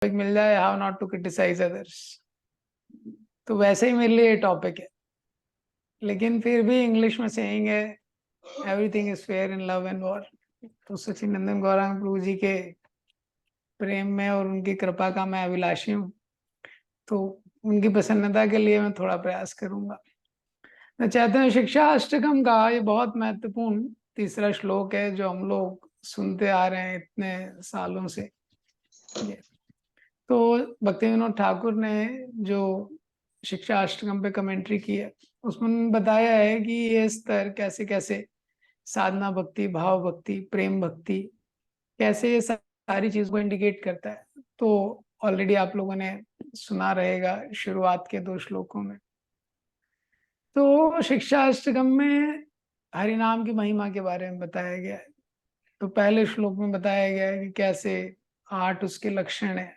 मिल जाए, how not to criticise others. तो वैसे ही मेरे लिए ये टॉपिक है, लेकिन फिर भी इंग्लिश में सेइंग है everything is fair in love and war. तो सच्चिदानंद गौरांग प्रभु जी के प्रेम में और उनकी कृपा का मैं अभिलाषी हूँ, तो उनकी प्रसन्नता के लिए मैं थोड़ा प्रयास करूंगा। मैं चाहता हूँ शिक्षा अष्टकम का ये बहुत महत्वपूर्ण तीसरा श्लोक है जो हम लोग सुनते आ रहे हैं इतने सालों से। तो भक्ति विनोद ठाकुर ने जो शिक्षा अष्टकम पे कमेंट्री की है उसमें बताया है कि ये स्तर कैसे कैसे साधना भक्ति, भाव भक्ति, प्रेम भक्ति, कैसे ये सारी चीज को इंडिकेट करता है। तो ऑलरेडी आप लोगों ने सुना रहेगा शुरुआत के 2 श्लोकों में। तो शिक्षा अष्टकम में हरि नाम की महिमा के बारे में बताया गया है। तो पहले श्लोक में बताया गया है कि कैसे 8 उसके लक्षण है,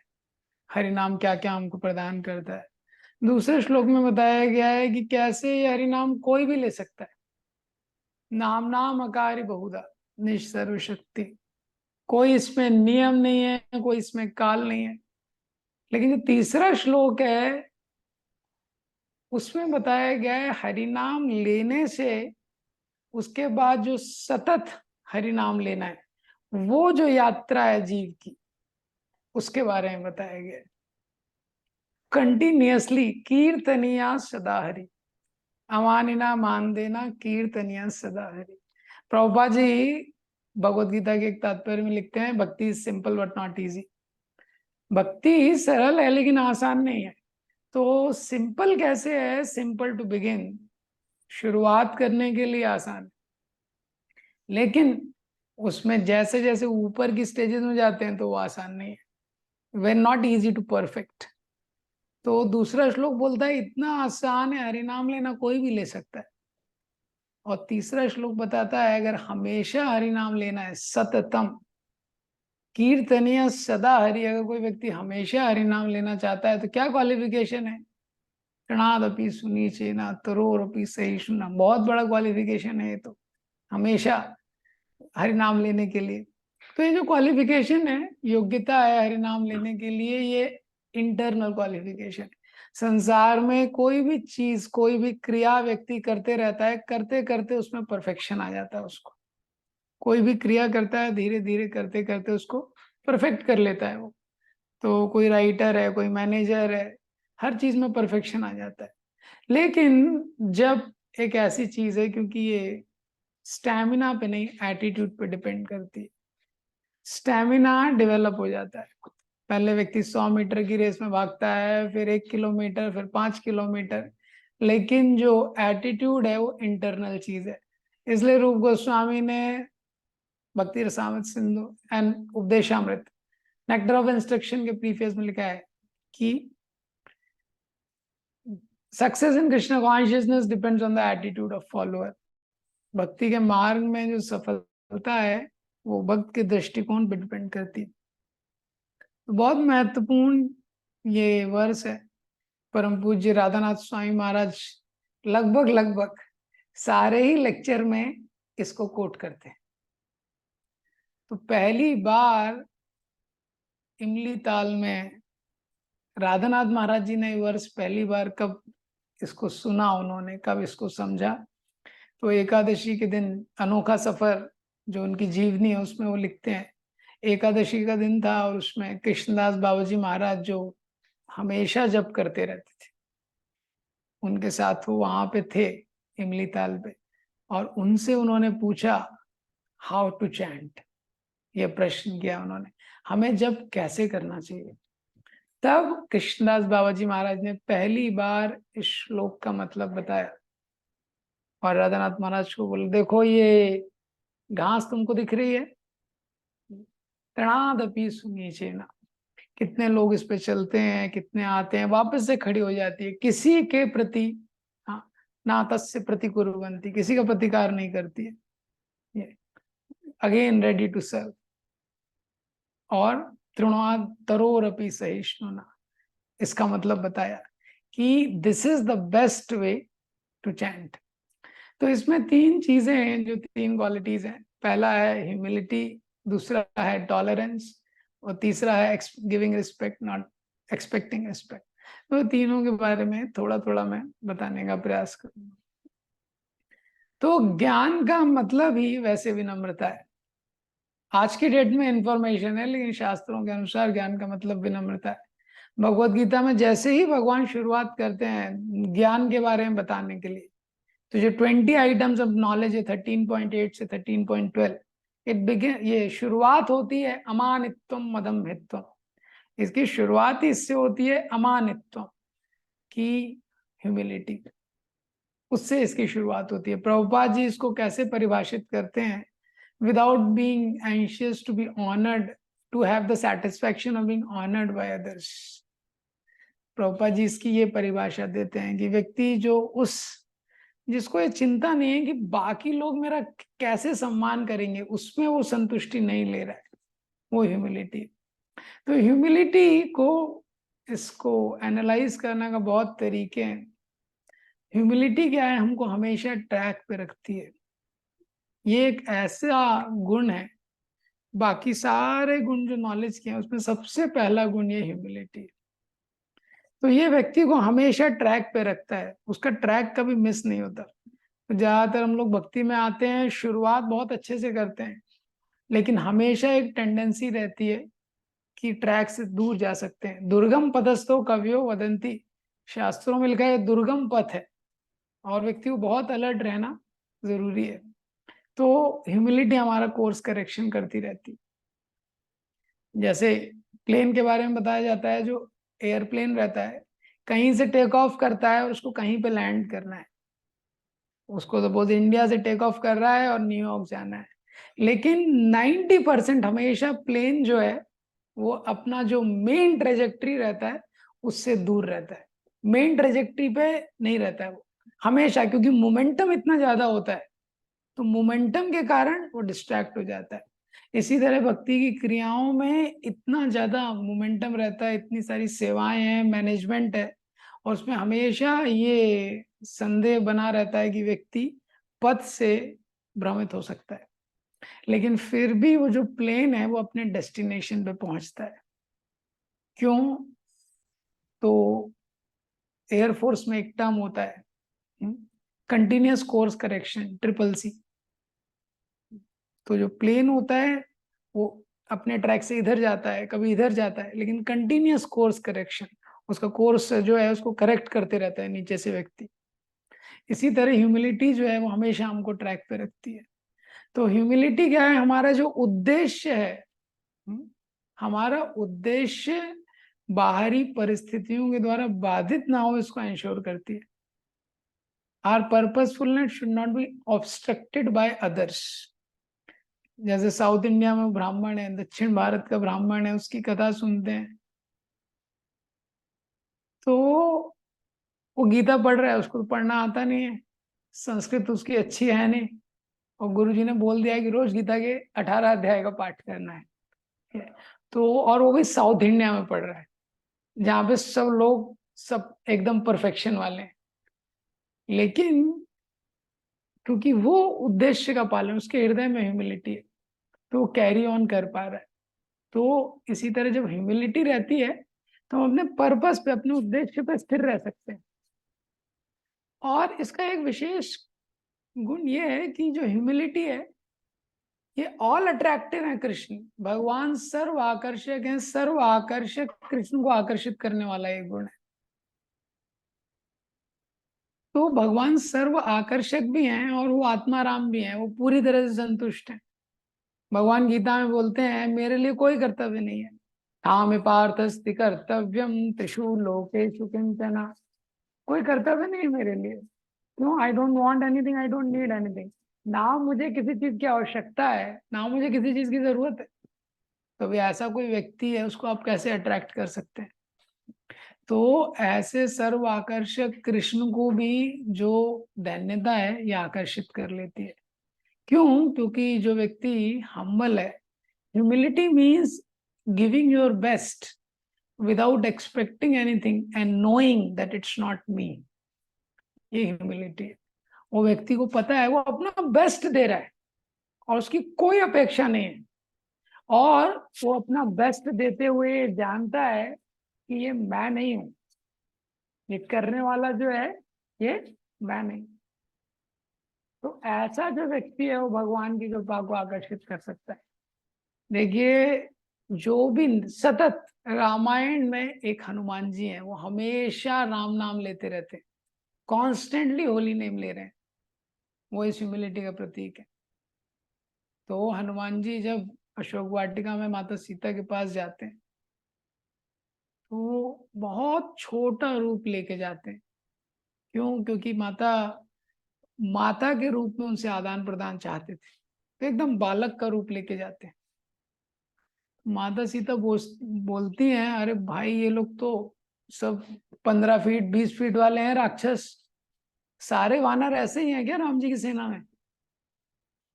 हरि नाम क्या क्या हमको प्रदान करता है। दूसरे श्लोक में बताया गया है कि कैसे ये हरि नाम कोई भी ले सकता है। नाम नाम अकारी बहुधा निस्सर्व शक्ति, कोई इसमें नियम नहीं है, कोई इसमें काल नहीं है। लेकिन जो तीसरा श्लोक है उसमें बताया गया है हरि नाम लेने से उसके बाद जो सतत हरि नाम लेना है वो जो यात्रा है जीव की, उसके बारे में बताया गया है। कंटिन्यूअसली कीर्तनिया सदा हरि, अमानिना मान देना कीर्तनिया सदा हरि। प्रभुपाद जी भगवत गीता के एक तात्पर्य में लिखते हैं भक्ति is simple but not easy. भक्ति सरल है लेकिन आसान नहीं है। तो सिंपल कैसे है? सिंपल टू बिगिन, शुरुआत करने के लिए आसान, लेकिन उसमें जैसे जैसे ऊपर की स्टेजेस में जाते हैं तो वो आसान नहीं है। Where not easy to perfect. तो दूसरा श्लोक बोलता है इतना आसान है, हरि नाम लेना कोई भी ले सकता है। और तीसरा श्लोक बताता है अगर हमेशा हरि नाम लेना है, सततम कीर्तनीय सदा हरि, अगर कोई व्यक्ति हमेशा हरि नाम लेना चाहता है तो क्या क्वालिफिकेशन है? प्रणादपि सुनीचेना तरोरपि सहिष्णुना, बहुत बड़ा क्वालिफिकेशन है ये तो, हमेशा हरि नाम लेने के लिए। तो ये जो क्वालिफिकेशन है, योग्यता है हरि नाम लेने के लिए, ये इंटरनल क्वालिफिकेशन है। संसार में कोई भी चीज, कोई भी क्रिया व्यक्ति करते रहता है, करते करते उसमें परफेक्शन आ जाता है उसको। कोई भी क्रिया करता है धीरे धीरे करते करते उसको परफेक्ट कर लेता है वो। तो कोई राइटर है, कोई मैनेजर है, हर चीज में परफेक्शन आ जाता है। लेकिन जब एक ऐसी चीज है, क्योंकि ये स्टैमिना पे नहीं एटीट्यूड पे डिपेंड करती है, स्टैमिना डेवलप हो जाता है। पहले व्यक्ति 100 मीटर की रेस में भागता है, फिर 1 किलोमीटर, फिर 5 किलोमीटर, लेकिन जो एटीट्यूड है वो इंटरनल चीज है। इसलिए रूप गोस्वामी ने भक्ति Rasamrita Sindhu and Upadeshamrita nectar of instruction के प्रीफेस में लिखा है कि success in Krishna consciousness depends on the attitude of follower. भक्ति के मार्ग में जो सफलता है वो भक्त के दृष्टिकोण पर डिपेंड करती है। तो बहुत महत्वपूर्ण ये वर्ष है। परम पूज्य राधानाथ स्वामी महाराज लगभग लगभग सारे ही लेक्चर में इसको कोट करते हैं। तो पहली बार इमली ताल में राधानाथ महाराज जी ने वर्ष पहली बार कब इसको सुना, उन्होंने कब इसको समझा, तो एकादशी के दिन अनोखा सफर जो उनकी जीवनी है उसमें वो लिखते हैं एकादशी का दिन था और उसमें कृष्णदास बाबा जी महाराज जो हमेशा जप करते रहते थे, उनके साथ वो वहां पे थे इमली ताल पे, और उनसे उन्होंने पूछा हाउ टू चैंट। ये प्रश्न किया उन्होंने, हमें जप कैसे करना चाहिए। तब कृष्णदास बाबा जी महाराज ने पहली बार इस श्लोक का मतलब बताया और राधानाथ महाराज को बोले देखो ये घास तुमको दिख रही है, तृणादपि सुनीचेना, कितने लोग इस पे चलते हैं, कितने आते हैं, वापस से खड़ी हो जाती है, किसी के प्रति हाँ ना तस्य प्रतिकुर्वन्ति, किसी का प्रतिकार नहीं करती है, ये अगेन रेडी टू सर्व। और तृणाद तरोरपि सहिष्णुना, इसका मतलब बताया कि this is the best way to chant. तो इसमें 3 चीजें हैं, जो 3 क्वालिटीज हैं। पहला है ह्यूमिलिटी, दूसरा है टॉलरेंस और तीसरा है giving respect not expecting respect. तो तीनों के बारे में थोड़ा थोड़ा मैं बताने का प्रयास करूंगा। तो ज्ञान का मतलब ही वैसे विनम्रता है। आज की डेट में इंफॉर्मेशन है, लेकिन शास्त्रों के अनुसार ज्ञान का मतलब विनम्रता है। भगवत गीता में जैसे ही भगवान शुरुआत करते हैं ज्ञान के बारे में बताने के लिए, तो जो 20 आइटम्स ऑफ नॉलेज है 13.8 से 13.12, ये शुरुआत होती है अमानित्वम मदम हित्वम। इसकी शुरुआत ही इससे होती है अमानित्वम की ह्यूमिलिटी, उससे इसकी शुरुआत होती है। प्रभुपाद जी इसको कैसे परिभाषित करते हैं, without being anxious to be honored, to have the satisfaction of being honored by others। Prabhupada ji इसकी ये परिभाषा देते हैं कि व्यक्ति जिसको ये चिंता नहीं है कि बाकी लोग मेरा कैसे सम्मान करेंगे, उसमें वो संतुष्टि नहीं ले रहा है, वो ह्यूमिलिटी। तो ह्यूमिलिटी को इसको एनालाइज करने का बहुत तरीके हैं। ह्यूमिलिटी क्या है, हमको हमेशा ट्रैक पे रखती है। ये एक ऐसा गुण है, बाकी सारे गुण जो नॉलेज के हैं उसमें सबसे पहला गुण ये ह्यूमिलिटी है। तो ये व्यक्ति को हमेशा ट्रैक पे रखता है, उसका ट्रैक कभी मिस नहीं होता। तो ज्यादातर हम लोग भक्ति में आते हैं, शुरुआत बहुत अच्छे से करते हैं, लेकिन हमेशा एक टेंडेंसी रहती है कि ट्रैक से दूर जा सकते हैं। दुर्गम पथस्थो कवियो वदंती, शास्त्रों में लिखा है दुर्गम पथ है, और व्यक्ति को बहुत अलर्ट रहना जरूरी है। तो ह्यूमिलिटी हमारा कोर्स करेक्शन करती रहती। जैसे प्लेन के बारे में बताया जाता है, जो एयरप्लेन रहता है कहीं से टेक ऑफ करता है और उसको कहीं पे लैंड करना है। उसको सपोज इंडिया से टेक ऑफ कर रहा है और न्यूयॉर्क जाना है, लेकिन 90% हमेशा प्लेन जो है वो अपना जो मेन ट्रेजेक्ट्री रहता है उससे दूर रहता है, मेन ट्रेजेक्ट्री पे नहीं रहता है वो हमेशा, क्योंकि मोमेंटम इतना ज्यादा होता है, तो मोमेंटम के कारण वो डिस्ट्रैक्ट हो जाता है। इसी तरह भक्ति की क्रियाओं में इतना ज्यादा मोमेंटम रहता है, इतनी सारी सेवाएं हैं, मैनेजमेंट है, और उसमें हमेशा ये संदेह बना रहता है कि व्यक्ति पथ से भ्रमित हो सकता है, लेकिन फिर भी वो जो प्लेन है वो अपने डेस्टिनेशन पे पहुंचता है। क्यों? तो एयरफोर्स में एक टर्म होता है कंटिन्यूअस कोर्स करेक्शन, CCC। तो जो प्लेन होता है वो अपने ट्रैक से इधर जाता है, कभी इधर जाता है, लेकिन कंटिन्यूअस कोर्स करेक्शन, उसका कोर्स जो है उसको करेक्ट करते रहता है नीचे से व्यक्ति। इसी तरह ह्यूमिलिटी जो है वो हमेशा हमको ट्रैक पे रखती है। तो ह्यूमिलिटी क्या है, हमारा जो उद्देश्य है, हमारा उद्देश्य बाहरी परिस्थितियों के द्वारा बाधित ना हो, इसको इंश्योर करती है। Our purposefulness should not be obstructed by others. जैसे साउथ इंडिया में ब्राह्मण है, दक्षिण भारत का ब्राह्मण है, उसकी कथा सुनते हैं तो वो गीता पढ़ रहा है, उसको पढ़ना आता नहीं है, संस्कृत उसकी अच्छी है नहीं, और गुरुजी ने बोल दिया है कि रोज गीता के 18 अध्याय का पाठ करना है। तो और वो भी साउथ इंडिया में पढ़ रहा है, जहाँ पे सब लोग सब एकदम परफेक्शन वाले हैं, लेकिन क्योंकि वो उद्देश्य का पालन, उसके हृदय में ह्यूमिलिटी है, तो वो कैरी ऑन कर पा रहा है। तो इसी तरह जब ह्यूमिलिटी रहती है तो हम अपने पर्पस पे, अपने उद्देश्य पे स्थिर रह सकते हैं। और इसका एक विशेष गुण ये है कि जो ह्यूमिलिटी है ये ऑल अट्रैक्टिव है। कृष्ण भगवान सर्व आकर्षक है, सर्व आकर्षक कृष्ण को आकर्षित करने वाला एक गुण है। तो भगवान सर्व आकर्षक भी हैं और वो आत्माराम भी हैं, वो पूरी तरह से संतुष्ट हैं। भगवान गीता में बोलते हैं मेरे लिए कोई कर्तव्य नहीं है, थामे पार्थस्ति कर्तव्यम त्रिषु लोकेषु किंचन। कोई कर्तव्य नहीं है मेरे लिए। क्यों? I don't want anything, I don't need anything. ना मुझे किसी चीज की आवश्यकता है, ना मुझे किसी चीज की जरूरत है। तो भी ऐसा कोई व्यक्ति है, उसको आप कैसे अट्रैक्ट कर सकते हैं? तो ऐसे सर्व आकर्षक कृष्ण को भी जो दैन्यता है ये आकर्षित कर लेती है। क्यों? क्योंकि जो व्यक्ति हम्बल है, humility means giving your best without expecting anything and knowing that it's not me. ये ह्यूमिलिटी है। वो व्यक्ति को पता है वो अपना बेस्ट दे रहा है और उसकी कोई अपेक्षा नहीं है, और वो अपना बेस्ट देते हुए जानता है कि ये मैं नहीं हूं, ये करने वाला जो है ये मैं नहीं। तो ऐसा जो व्यक्ति है वो भगवान की कृपा को आकर्षित कर सकता है। देखिए, जो भी सतत, रामायण में एक हनुमान जी हैं, वो हमेशा राम नाम लेते रहते हैं, कॉन्स्टेंटली होली नेम ले रहे हैं, वो इस ह्यूमिलिटी का प्रतीक है। तो हनुमान जी जब अशोक वाटिका में माता सीता के पास जाते हैं तो वो बहुत छोटा रूप लेके जाते हैं। क्यों? क्योंकि माता माता के रूप में उनसे आदान प्रदान चाहते थे, तो एकदम बालक का रूप लेके जाते हैं। माता सीता बोलती हैं, अरे भाई ये लोग तो सब 15 फीट 20 फीट वाले हैं राक्षस, सारे वानर ऐसे ही हैं क्या राम जी की सेना में?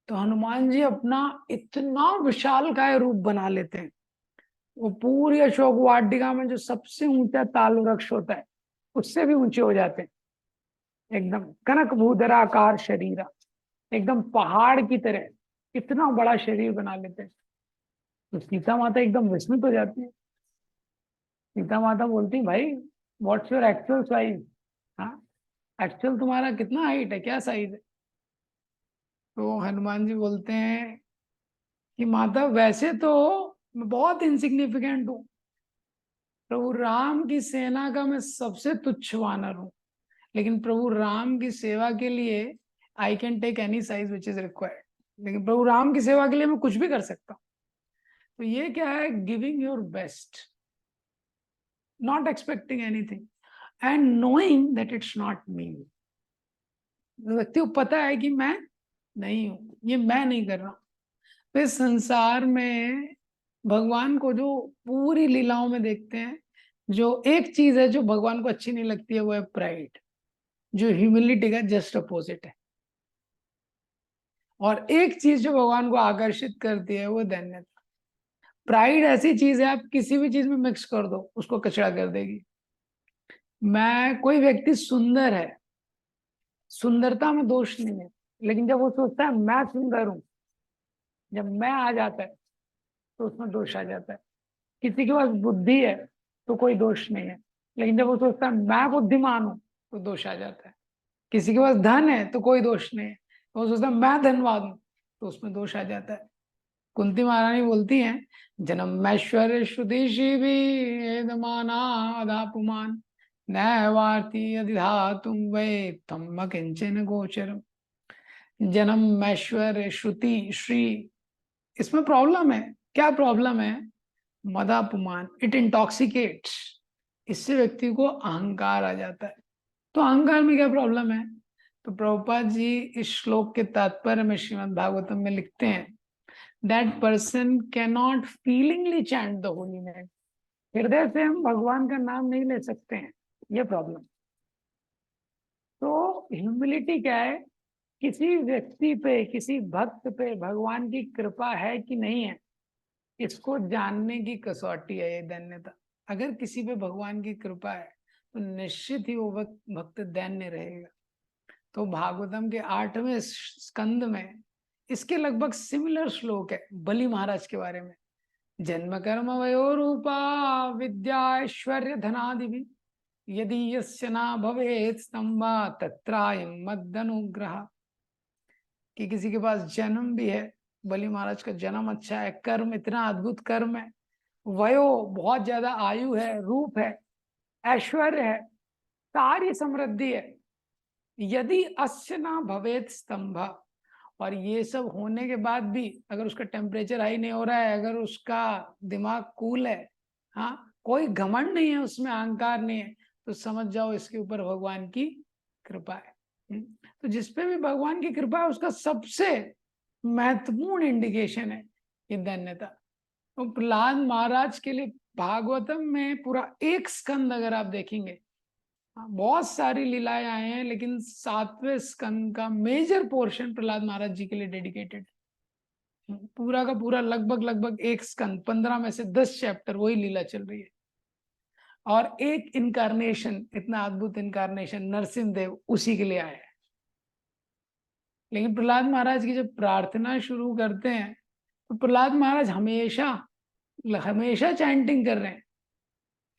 तो हनुमान जी अपना इतना विशालकाय रूप बना लेते हैं, वो पूरी अशोक वाटिका में जो सबसे ऊंचा ताल वृक्ष होता है उससे भी ऊंचे हो जाते हैं, एकदम कनक भूधराकार शरीरा, एकदम पहाड़ की तरह इतना बड़ा शरीर बना लेते हैं। तो सीता माता एकदम विस्मित हो जाती है। सीता माता बोलती, भाई व्हाट्स योर एक्चुअल साइज? हाँ, एक्चुअल तुम्हारा कितना हाइट है, क्या साइज है? तो हनुमान जी बोलते हैं कि माता वैसे तो मैं बहुत इंसिग्निफिकेंट हूँ, प्रभु राम की सेना का मैं सबसे तुच्छ वानर हूँ, लेकिन प्रभु राम की सेवा के लिए I can take any size which is required. लेकिन प्रभु राम की सेवा के लिए मैं कुछ भी कर सकता हूँ। तो ये क्या है? Giving your best, not expecting anything and knowing that it's not me. व्यक्ति को पता है कि मैं नहीं हूं, ये मैं नहीं कर रहा। तो इस संसार में भगवान को जो पूरी लीलाओं में देखते हैं, जो एक चीज है जो भगवान को अच्छी नहीं लगती है, वो है प्राइड, जो ह्यूमिलिटी का जस्ट अपोजिट है। और एक चीज जो भगवान को आकर्षित करती है वो धन्यता। प्राइड ऐसी चीज है, आप किसी भी चीज में मिक्स कर दो उसको कचरा कर देगी। मैं कोई व्यक्ति सुंदर है, सुंदरता में दोष नहीं है, लेकिन जब वो सोचता है मैं सुंदर हूं, जब मैं आ जाता है तो उसमें दोष आ जाता है। किसी के पास बुद्धि है तो कोई दोष नहीं है, लेकिन जब वो सोचता है मैं बुद्धिमान हूं तो दोष आ जाता है। किसी के पास धन है तो कोई दोष नहीं है, तो वो सोचता है मैं धनवान हूं तो उसमें दोष आ जाता है। कुंती महारानी बोलती हैं, जन्म ऐश्वर्य श्रुति भी मानादापुमान नैवार्ति अधिधातुम वे तम किंचन गोचरम। जन्म ऐश्वर्य श्रुति श्री, इसमें प्रॉब्लम है। क्या प्रॉब्लम है? मदापुमान, इट इंटॉक्सिकेट्स, इससे व्यक्ति को अहंकार आ जाता है। तो अहंकार में क्या प्रॉब्लम है? तो प्रभुपाद जी इस श्लोक के तात्पर्य में श्रीमद् भागवतम में लिखते हैं, that person can not feelingly chant the holy name. हृदय से हम भगवान का नाम नहीं ले सकते हैं, ये प्रॉब्लम। तो ह्यूमिलिटी क्या है? किसी व्यक्ति पे, किसी भक्त पे भगवान की कृपा है कि नहीं है, इसको जानने की कसौटी है ये धन्यता। अगर किसी पे भगवान की कृपा है तो निश्चित ही वो भक्त दैन्य रहेगा। तो भागवतम के 8वें स्कंद में इसके लगभग सिमिलर श्लोक है बलि महाराज के बारे में। जन्म कर्म वयो रूपा विद्या ऐश्वर्य धनादि यदि यस्य न भवेत् स्तंभा तत्रायं मदनुग्रह। कि किसी के पास जन्म भी है, बलि महाराज का जन्म अच्छा है, कर्म इतना अद्भुत कर्म है, वयो बहुत ज्यादा आयु है, रूप है, ऐश्वर्य है, सारी समृद्धि है, यदि अस्य ना भवेत स्तंभ, और ये सब होने के बाद भी अगर उसका टेम्परेचर हाई नहीं हो रहा है, अगर उसका दिमाग कूल है, हाँ, कोई घमंड नहीं है, उसमें अहंकार नहीं है, तो समझ जाओ इसके ऊपर भगवान की कृपा है। तो जिसपे भी भगवान की कृपा है उसका सबसे महत्वपूर्ण इंडिकेशन है ये धन्यता। तो प्रहलाद महाराज के लिए भागवतम में पूरा एक स्कंद अगर आप देखेंगे, बहुत सारी लीलाएं आए हैं, लेकिन 7वें स्कंद का मेजर पोर्शन प्रहलाद महाराज जी के लिए डेडिकेटेड। पूरा का पूरा लगभग लगभग एक स्कंद, 15 में से 10 चैप्टर वही लीला चल रही है। और एक इनकारनेशन, इतना अद्भुत इनकारनेशन नरसिंह देव उसी के लिए आया है। लेकिन प्रहलाद महाराज की जब प्रार्थना शुरू करते हैं तो प्रहलाद महाराज हमेशा हमेशा चैंटिंग कर रहे हैं।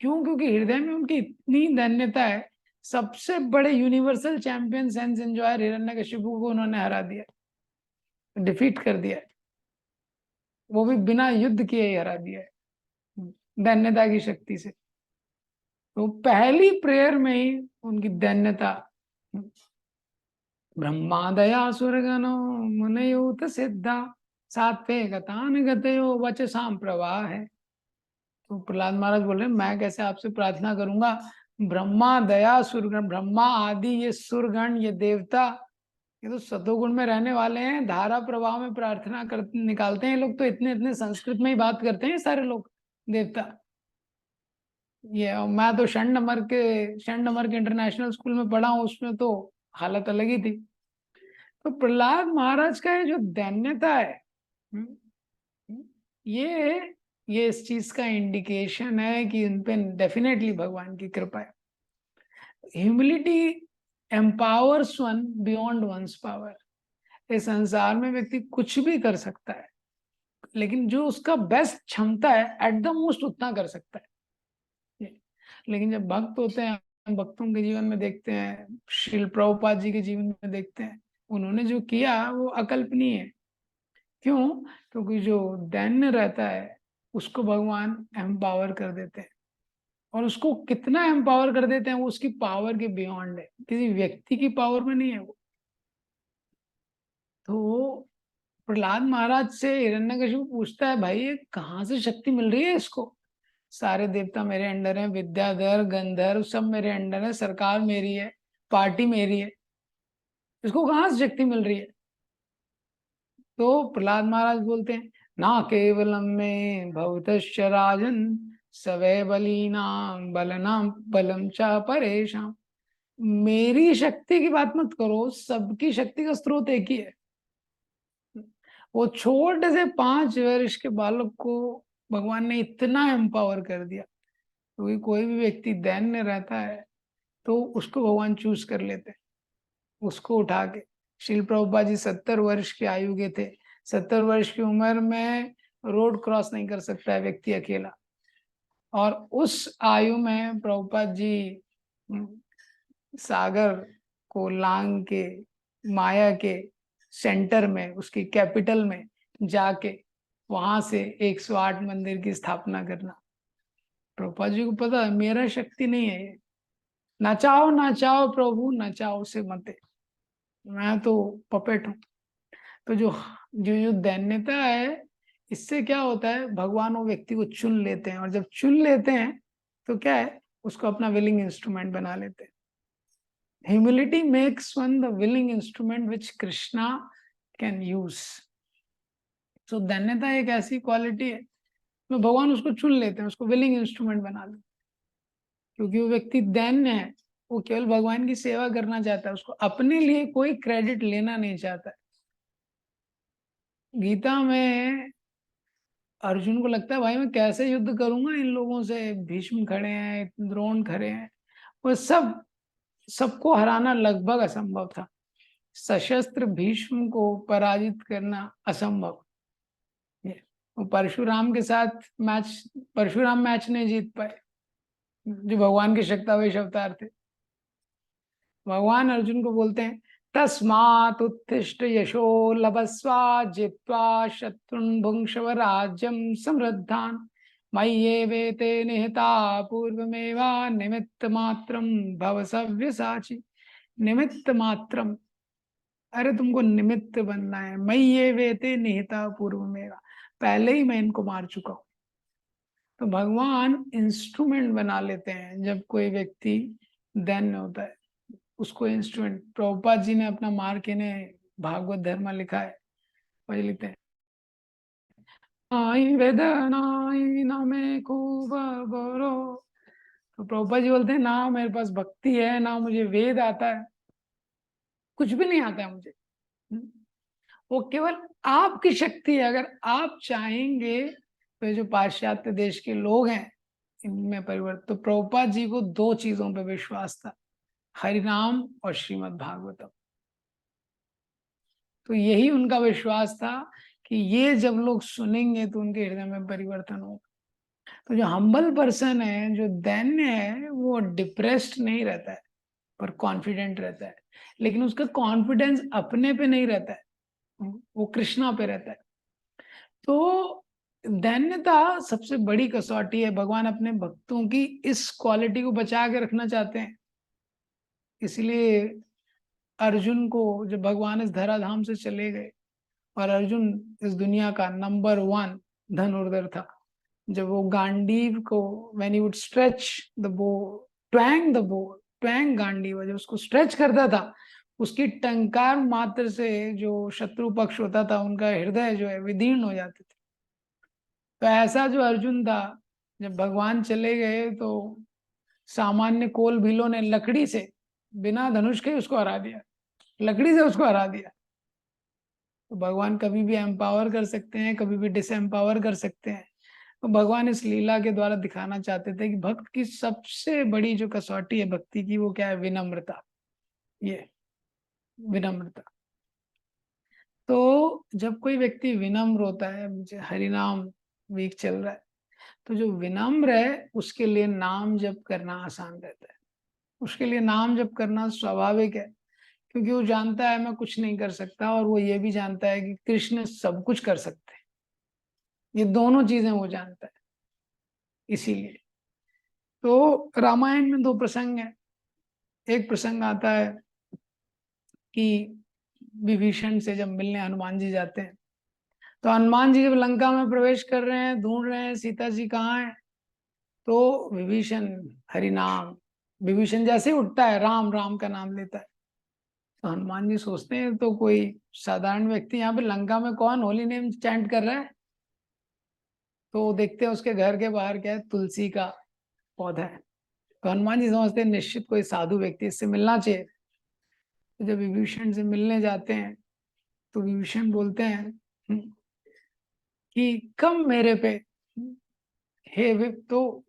क्यों? क्योंकि हृदय में उनकी इतनी धन्यता है। सबसे बड़े universal champion sense enjoyer Hiranyakashipu को उन्होंने हरा दिया, डिफीट कर दिया, वो भी बिना युद्ध किए ही हरा दिया है धन्यता की शक्ति से। तो पहली प्रेयर में ही उनकी धन्यता। ब्रह्मादया सुरगणो मुनयूत सिद्धा सात्वे गतान गतयो वचसाम प्रवाह है। तो प्रहलाद महाराज बोल रहे मैं कैसे आपसे प्रार्थना करूंगा? ब्रह्मा दया सुरगण, ब्रह्मा आदि ये सुरगण, ये देवता, ये तो सतोगुण में रहने वाले हैं, धारा प्रवाह में प्रार्थना कर निकालते हैं लोग। तो इतने इतने संस्कृत में ही बात करते हैं सारे लोग देवता। ये मैं तो षण नंबर के इंटरनेशनल स्कूल में पढ़ा हूँ, उसमें तो हालत अलग ही थी। तो प्रहलाद महाराज का ये जो दैन्यता है, ये इस चीज का इंडिकेशन है कि उन पे डेफिनेटली भगवान की कृपा है। Humility empowers one beyond one's power. इस संसार में व्यक्ति कुछ भी कर सकता है, लेकिन जो उसका बेस्ट क्षमता है एट द मोस्ट उतना कर सकता है। लेकिन जब भक्त होते हैं, हम भक्तों के जीवन में देखते हैं, श्रील प्रभुपाद जी के जीवन में देखते हैं, उन्होंने जो किया वो अकल्पनीय है। क्यों? क्योंकि जो दैन्य रहता है उसको भगवान एम्पावर कर देते हैं, और उसको कितना एम्पावर कर देते हैं वो उसकी पावर के बियॉन्ड है, किसी व्यक्ति की पावर में नहीं है वो। तो प्रहलाद महाराज से हिरण्यकशिपु पूछता है, भाई ये कहाँ से शक्ति मिल रही है इसको? सारे देवता मेरे अंडर हैं, विद्याधर गंधर्व सब मेरे अंडर है, सरकार मेरी है, पार्टी मेरी है, इसको कहाँ से शक्ति मिल रही है? तो प्रहलाद महाराज बोलते हैं, ना केवलम में भवतश्च राजन सवै बलीनां बलनाम बलम च परेशान। मेरी शक्ति की बात मत करो, सबकी शक्ति का स्रोत एक ही है। वो छोटे से 5 वर्ष के बालक को भगवान ने इतना एम्पावर कर दिया, क्योंकि कोई भी व्यक्ति दैन्य रहता है तो उसको भगवान चूज कर लेते हैं, उसको उठा के। श्रील प्रभुपाद जी 70 वर्ष की आयु के थे। 70 वर्ष की उम्र में रोड क्रॉस नहीं कर सकता है व्यक्ति अकेला, और उस आयु में प्रभुपाद जी सागर को लांग के माया के सेंटर में, उसकी कैपिटल में जाके वहां से 108 मंदिर की स्थापना करना। प्रभुपाद जी को पता है मेरा शक्ति नहीं है ये, नचाओ नचाओ प्रभु नचाओ से मते, मैं तो पपेट हूँ। तो जो जो जो दैन्यता है, इससे क्या होता है, भगवान वो व्यक्ति को चुन लेते हैं, और जब चुन लेते हैं तो क्या है, उसको अपना विलिंग इंस्ट्रूमेंट बना लेते हैं। Humility makes one the willing instrument which Krishna can use. So दैन्यता एक ऐसी क्वालिटी है तो भगवान उसको चुन लेते हैं, उसको विलिंग इंस्ट्रूमेंट बना लेते हैं। क्योंकि वो व्यक्ति दैन्य है, वो केवल भगवान की सेवा करना चाहता है, उसको अपने लिए कोई क्रेडिट लेना नहीं चाहता है। गीता में अर्जुन को लगता है भाई मैं कैसे युद्ध करूंगा इन लोगों से, भीष्म खड़े हैं, द्रोण खड़े हैं, वो सबको हराना लगभग असंभव था। सशस्त्र भीष्म को पराजित करना असंभव। वो परशुराम के साथ परशुराम मैच नहीं जीत पाए, जो भगवान के शक्तावेश अवतार थे। भगवान अर्जुन को बोलते हैं, तस्मात् उत्तिष्ठ यशो लभस्वा जित्वा शत्रुन् भुङ्क्ष्व राज्यं समृद्धान् मय्येवेते निहता पूर्वमेवा निमित्त मात्रम भव सव्यसाची। निमित्त मात्रम, अरे तुमको निमित्त बनना है। मय्येवेते निहता पूर्वमेवा, पहले ही मैं इनको मार चुका हूं। तो भगवान इंस्ट्रूमेंट बना लेते हैं जब कोई व्यक्ति दैन्य होता है, उसको इंस्ट्रूमेंट। प्रभुपाद जी ने अपना मार्क ने भागवत धर्म लिखा है, वही लिखते हैं, आई वेदनाई ना में खूब बोरो। तो प्रभुपाद जी बोलते हैं ना मेरे पास भक्ति है, ना मुझे वेद आता है, कुछ भी नहीं आता है मुझे। वो केवल आपकी शक्ति है। अगर आप चाहेंगे तो जो पाश्चात्य देश के लोग हैं इनमें परिवर्तन। तो प्रभुपाद जी को 2 चीजों पे विश्वास था, हरिनाम और श्रीमद् भागवतम। तो यही उनका विश्वास था कि ये जब लोग सुनेंगे तो उनके हृदय में परिवर्तन होगा। तो जो हम्बल पर्सन है, जो दैन्य है, वो डिप्रेस्ड नहीं रहता है पर कॉन्फिडेंट रहता है। लेकिन उसका कॉन्फिडेंस अपने पे नहीं रहता है, वो कृष्णा पे रहता है। तो दैन्यता सबसे बड़ी कसौटी है। भगवान अपने भक्तों की इस क्वालिटी को बचा के रखना चाहते हैं। इसलिए अर्जुन को जब भगवान इस धराधाम से चले गए, और अर्जुन इस दुनिया का नंबर 1 धनुर्धर था, जब वो गांडीव को when he would stretch the बो, ट्वैंग गांडीव, जब उसको स्ट्रेच करता था, उसकी टंकार मात्र से जो शत्रु पक्ष होता था उनका हृदय जो है विदीर्ण हो जाते थे। तो ऐसा जो अर्जुन था, जब भगवान चले गए तो सामान्य कोल भीलों ने लकड़ी से, बिना धनुष के उसको हरा दिया, लकड़ी से उसको हरा दिया। तो भगवान कभी भी एम्पावर कर सकते हैं, कभी भी डिसएम्पावर कर सकते हैं। तो भगवान इस लीला के द्वारा दिखाना चाहते थे कि भक्त की सबसे बड़ी जो कसौटी है भक्ति की, वो क्या है? विनम्रता। ये विनम्रता। तो जब कोई व्यक्ति विनम्र होता है, मुझे हरिनाम वीक चल रहा है, तो जो विनम्र है उसके लिए नाम जप करना आसान रहता है, उसके लिए नाम जप करना स्वाभाविक है, क्योंकि वो जानता है मैं कुछ नहीं कर सकता, और वो ये भी जानता है कि कृष्ण सब कुछ कर सकते हैं। ये दोनों चीजें वो जानता है। इसीलिए तो रामायण में 2 प्रसंग है। एक प्रसंग आता है कि विभीषण से जब मिलने हनुमान जी जाते हैं, तो हनुमान जी जब लंका में प्रवेश कर रहे हैं, ढूंढ रहे हैं सीता जी कहाँ है, तो विभीषण हरिनाम, विभीषण जैसे ही उठता है राम राम का नाम लेता है। तो हनुमान जी सोचते हैं तो कोई साधारण व्यक्ति यहाँ पे लंका में कौन होली नेम चैंट कर रहा है। तो देखते हैं उसके घर के बाहर क्या है, तुलसी का पौधा है। तो हनुमान जी समझते हैं निश्चित कोई साधु व्यक्ति, इससे मिलना चाहिए। तो जब विभीषण से मिलने जाते हैं तो विभीषण बोलते हैं कि कम मेरे पे, हे तो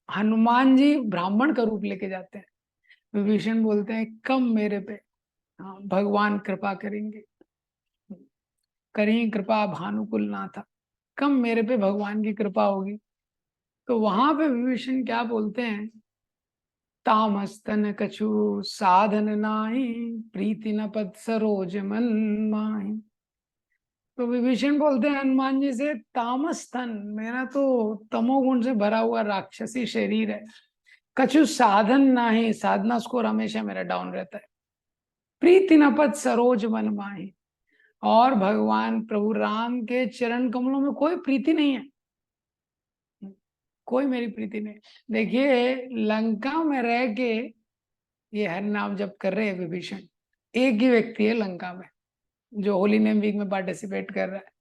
हनुमान जी ब्राह्मण का रूप लेके जाते हैं। विभीषण बोलते हैं कम मेरे पे, हाँ भगवान कृपा करेंगे, करें कृपा भानुकुल नाथा, कम मेरे पे भगवान की कृपा होगी। तो वहां पे विभीषण क्या बोलते हैं, तामस्तन कछु साधन नाही, प्रीति न पद सरोज मन माही। तो विभीषण बोलते हैं हनुमान जी से, तामस तन, मेरा तो तमोगुण से भरा हुआ राक्षसी शरीर है, कछु साधन नाही, साधना स्कोर हमेशा मेरा डाउन रहता है, प्रीति न पद सरोज मन माही, और भगवान प्रभु राम के चरण कमलों में कोई प्रीति नहीं है, कोई मेरी प्रीति नहीं। देखिए लंका में रह के ये हर नाम जप कर रहे हैं विभीषण, एक ही व्यक्ति है लंका में जो होली नेम वीक में पार्टिसिपेट कर रहा है,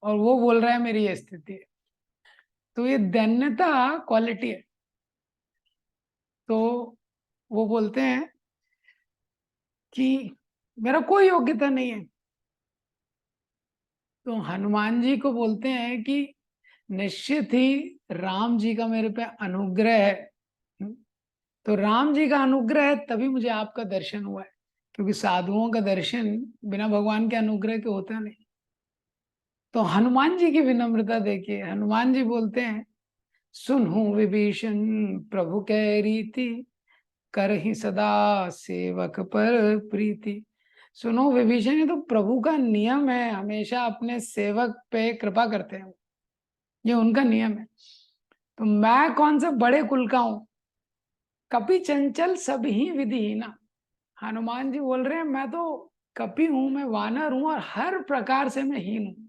और वो बोल रहा है मेरी ये स्थिति है। तो ये दैन्यता क्वालिटी है। तो वो बोलते हैं कि मेरा कोई योग्यता नहीं है। तो हनुमान जी को बोलते हैं कि निश्चित ही राम जी का मेरे पे अनुग्रह है। तो राम जी का अनुग्रह है तभी मुझे आपका दर्शन हुआ है, क्योंकि साधुओं का दर्शन बिना भगवान के अनुग्रह के होता नहीं। तो हनुमान जी की विनम्रता देखिए, हनुमान जी बोलते हैं सुनहु विभीषण प्रभु कै रीति, कर ही सदा सेवक पर प्रीति। सुनो विभीषण, ये तो प्रभु का नियम है, हमेशा अपने सेवक पे कृपा करते हैं, ये उनका नियम है। तो मैं कौन सा बड़े कुल का हूं, कपि चंचल सब ही विधिहीना। हनुमान जी बोल रहे हैं मैं तो कपि हूं, मैं वानर हूं, और हर प्रकार से मैं हीन हूं।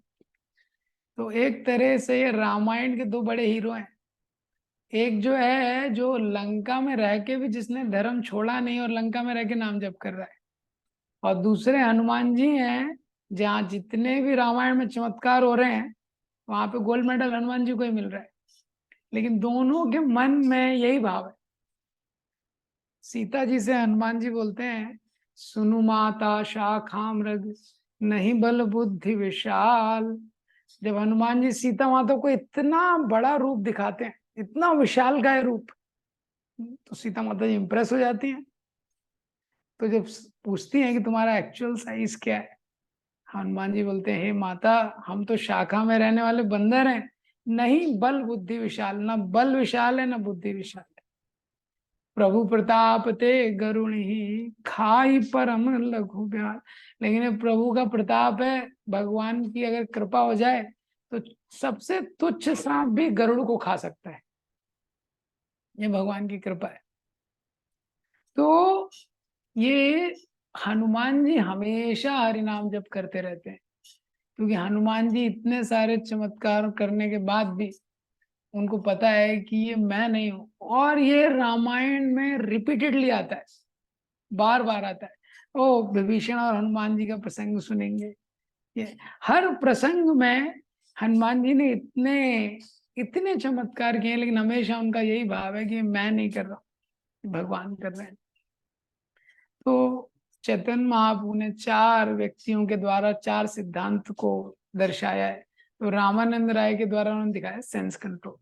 तो एक तरह से ये रामायण के 2 बड़े हीरो हैं। एक जो है जो लंका में रह के भी जिसने धर्म छोड़ा नहीं और लंका में रह के नाम जप कर रहा है, और दूसरे हनुमान जी हैं, जहाँ जितने भी रामायण में चमत्कार हो रहे हैं वहां पे गोल्ड मेडल हनुमान जी को ही मिल रहा है। लेकिन दोनों के मन में यही भाव है। सीता जी से हनुमान जी बोलते हैं सुनु माता शाखा मृग, नहीं बल बुद्धि विशाल। जब हनुमान जी सीता माता को इतना बड़ा रूप दिखाते हैं, इतना विशाल काय रूप, तो सीता माता जी इंप्रेस हो जाती हैं। तो जब पूछती हैं कि तुम्हारा एक्चुअल साइज क्या है, हनुमान जी बोलते हैं, हे माता, हम तो शाखा में रहने वाले बंदर हैं, नहीं बल बुद्धि विशाल, ना बल विशाल है ना बुद्धि विशाल है। प्रभु प्रताप ते गरुण ही, खाई परम लघु ब्याल। लेकिन ये प्रभु का प्रताप है, भगवान की अगर कृपा हो जाए तो सबसे तुच्छ सांप भी गरुड़ को खा सकता है। ये भगवान की कृपा है। तो ये हनुमान जी हमेशा हरि नाम जप करते रहते हैं, क्योंकि हनुमान जी इतने सारे चमत्कार करने के बाद भी उनको पता है कि ये मैं नहीं हूं। और ये रामायण में रिपीटेडली आता है, बार बार आता है। ओ विभीषण और हनुमान जी का प्रसंग सुनेंगे, ये हर प्रसंग में हनुमान जी ने इतने इतने चमत्कार किए, लेकिन हमेशा उनका यही भाव है कि मैं नहीं कर रहा हूं, भगवान कर रहे हैं। तो चैतन्य महाप्रभु ने 4 व्यक्तियों के द्वारा 4 सिद्धांत को दर्शाया है। तो रामानंद राय के द्वारा उन्होंने दिखाया सेंस कंट्रोल,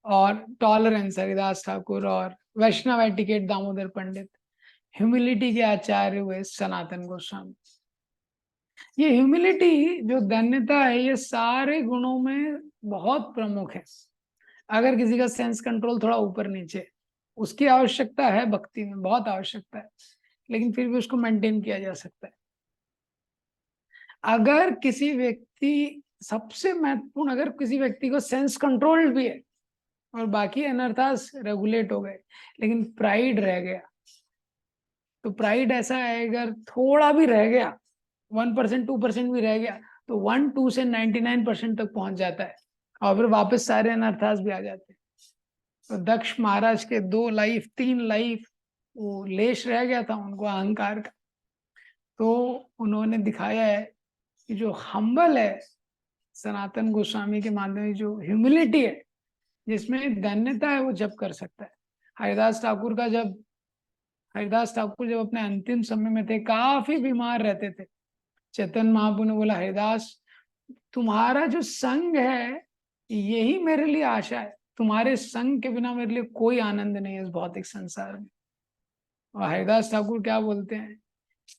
और टॉलरेंस हरिदास ठाकुर, और वैष्णव एटिकेट दामोदर पंडित, ह्यूमिलिटी के आचार्य हुए सनातन गोस्वामी। ये ह्यूमिलिटी जो धन्यता है, ये सारे गुणों में बहुत प्रमुख है। अगर किसी का सेंस कंट्रोल थोड़ा ऊपर नीचे, उसकी आवश्यकता है, भक्ति में बहुत आवश्यकता है, लेकिन फिर भी उसको मेंटेन किया जा सकता है। अगर किसी व्यक्ति, सबसे महत्वपूर्ण, अगर किसी व्यक्ति को सेंस कंट्रोल भी है और बाकी अनर्थास रेगुलेट हो गए, लेकिन प्राइड रह गया, तो प्राइड ऐसा है, अगर थोड़ा भी रह गया, 1% 2% भी रह गया, तो 1-2 से 99% तक पहुंच जाता है, और फिर वापस सारे अनर्थास भी आ जाते हैं। तो दक्ष महाराज के 2 लाइफ 3 लाइफ वो लेश रह गया था उनको अहंकार का। तो उन्होंने दिखाया है कि जो हम्बल है, सनातन गोस्वामी के माध्यम से जो ह्यूमिलिटी है, जिसमें धन्यता है, वो जब कर सकता है। हरिदास ठाकुर जब अपने अंतिम समय में थे, काफी बीमार रहते थे, चैतन्य महाप्रभु ने बोला, हरिदास, तुम्हारा जो संग है यही मेरे लिए आशा है, तुम्हारे संग के बिना मेरे लिए कोई आनंद नहीं है इस भौतिक संसार में। और हरिदास ठाकुर क्या बोलते हैं,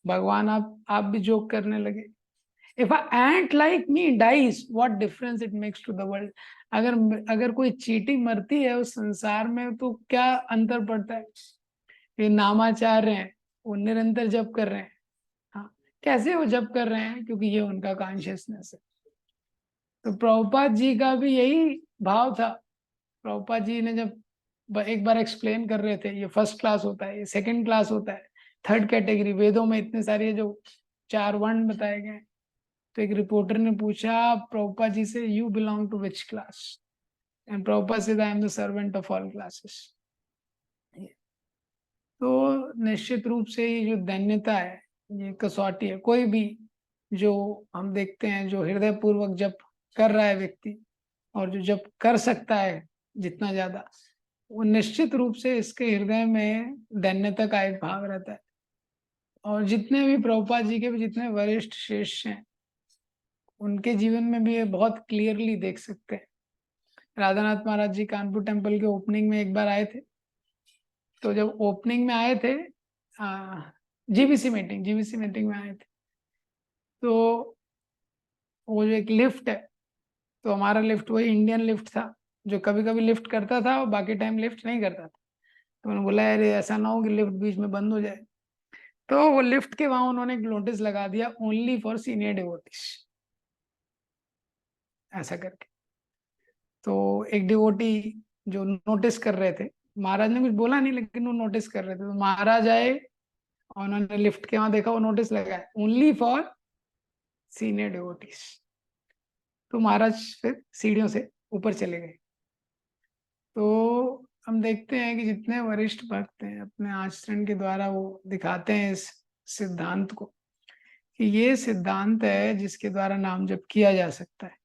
भगवान आप भी जोक करने लगे, if a ant like me dies, what difference it makes to the world. अगर कोई चींटी मरती है उस संसार में, तो क्या अंतर पड़ता है। ये नामाचार्य हैं, वो निरंतर जप कर रहे हैं। हाँ, कैसे वो जप कर रहे हैं, क्योंकि ये उनका कॉन्शियसनेस है। तो प्रभुपाद जी का भी यही भाव था। प्रभुपाद जी ने जब एक बार एक्सप्लेन कर रहे थे, ये फर्स्ट क्लास होता है, ये सेकंड क्लास होता है, थर्ड कैटेगरी, वेदों में इतने सारे जो 4 वर्ण बताए गए। तो एक रिपोर्टर ने पूछा प्रभुपाद जी से, you belong to which class? And Prabhupada said, I am the servant of all classes. तो निश्चित रूप से ये जो धन्यता है, ये कसौटी है। कोई भी जो हम देखते हैं, जो हृदय पूर्वक जप कर रहा है व्यक्ति, और जो जप कर सकता है जितना ज्यादा, वो निश्चित रूप से इसके हृदय में धन्यता का एक भाव रहता है। और जितने भी प्रभुपाद जी के भी जितने वरिष्ठ शिष्य हैं, उनके जीवन में भी ये बहुत क्लियरली देख सकते हैं। राधानाथ महाराज जी कानपुर टेम्पल के ओपनिंग में एक बार आए थे। तो जब ओपनिंग में आए थे, जीबीसी मीटिंग में आए थे, तो वो जो एक लिफ्ट है, तो हमारा लिफ्ट वही इंडियन लिफ्ट था, जो कभी कभी लिफ्ट करता था और बाकी टाइम लिफ्ट नहीं करता था। तो उन्होंने बोला, अरे ऐसा ना हो कि लिफ्ट बीच में बंद हो जाए। तो वो लिफ्ट के वहां उन्होंने एक नोटिस लगा दिया, ओनली फॉर सीनियर डिवोटीज, ऐसा करके। तो एक डिवोटी जो नोटिस कर रहे थे, महाराज ने कुछ बोला नहीं, लेकिन वो नोटिस कर रहे थे, तो महाराज आए और उन्होंने लिफ्ट के वहां देखा, वो नोटिस लगाया, ओनली फॉर सीनियर डिवोटीज। तो महाराज फिर सीढ़ियों से ऊपर चले गए। तो हम देखते हैं कि जितने वरिष्ठ भक्त हैं, अपने आचरण के द्वारा वो दिखाते हैं इस सिद्धांत को, कि ये सिद्धांत है जिसके द्वारा नाम जप किया जा सकता है।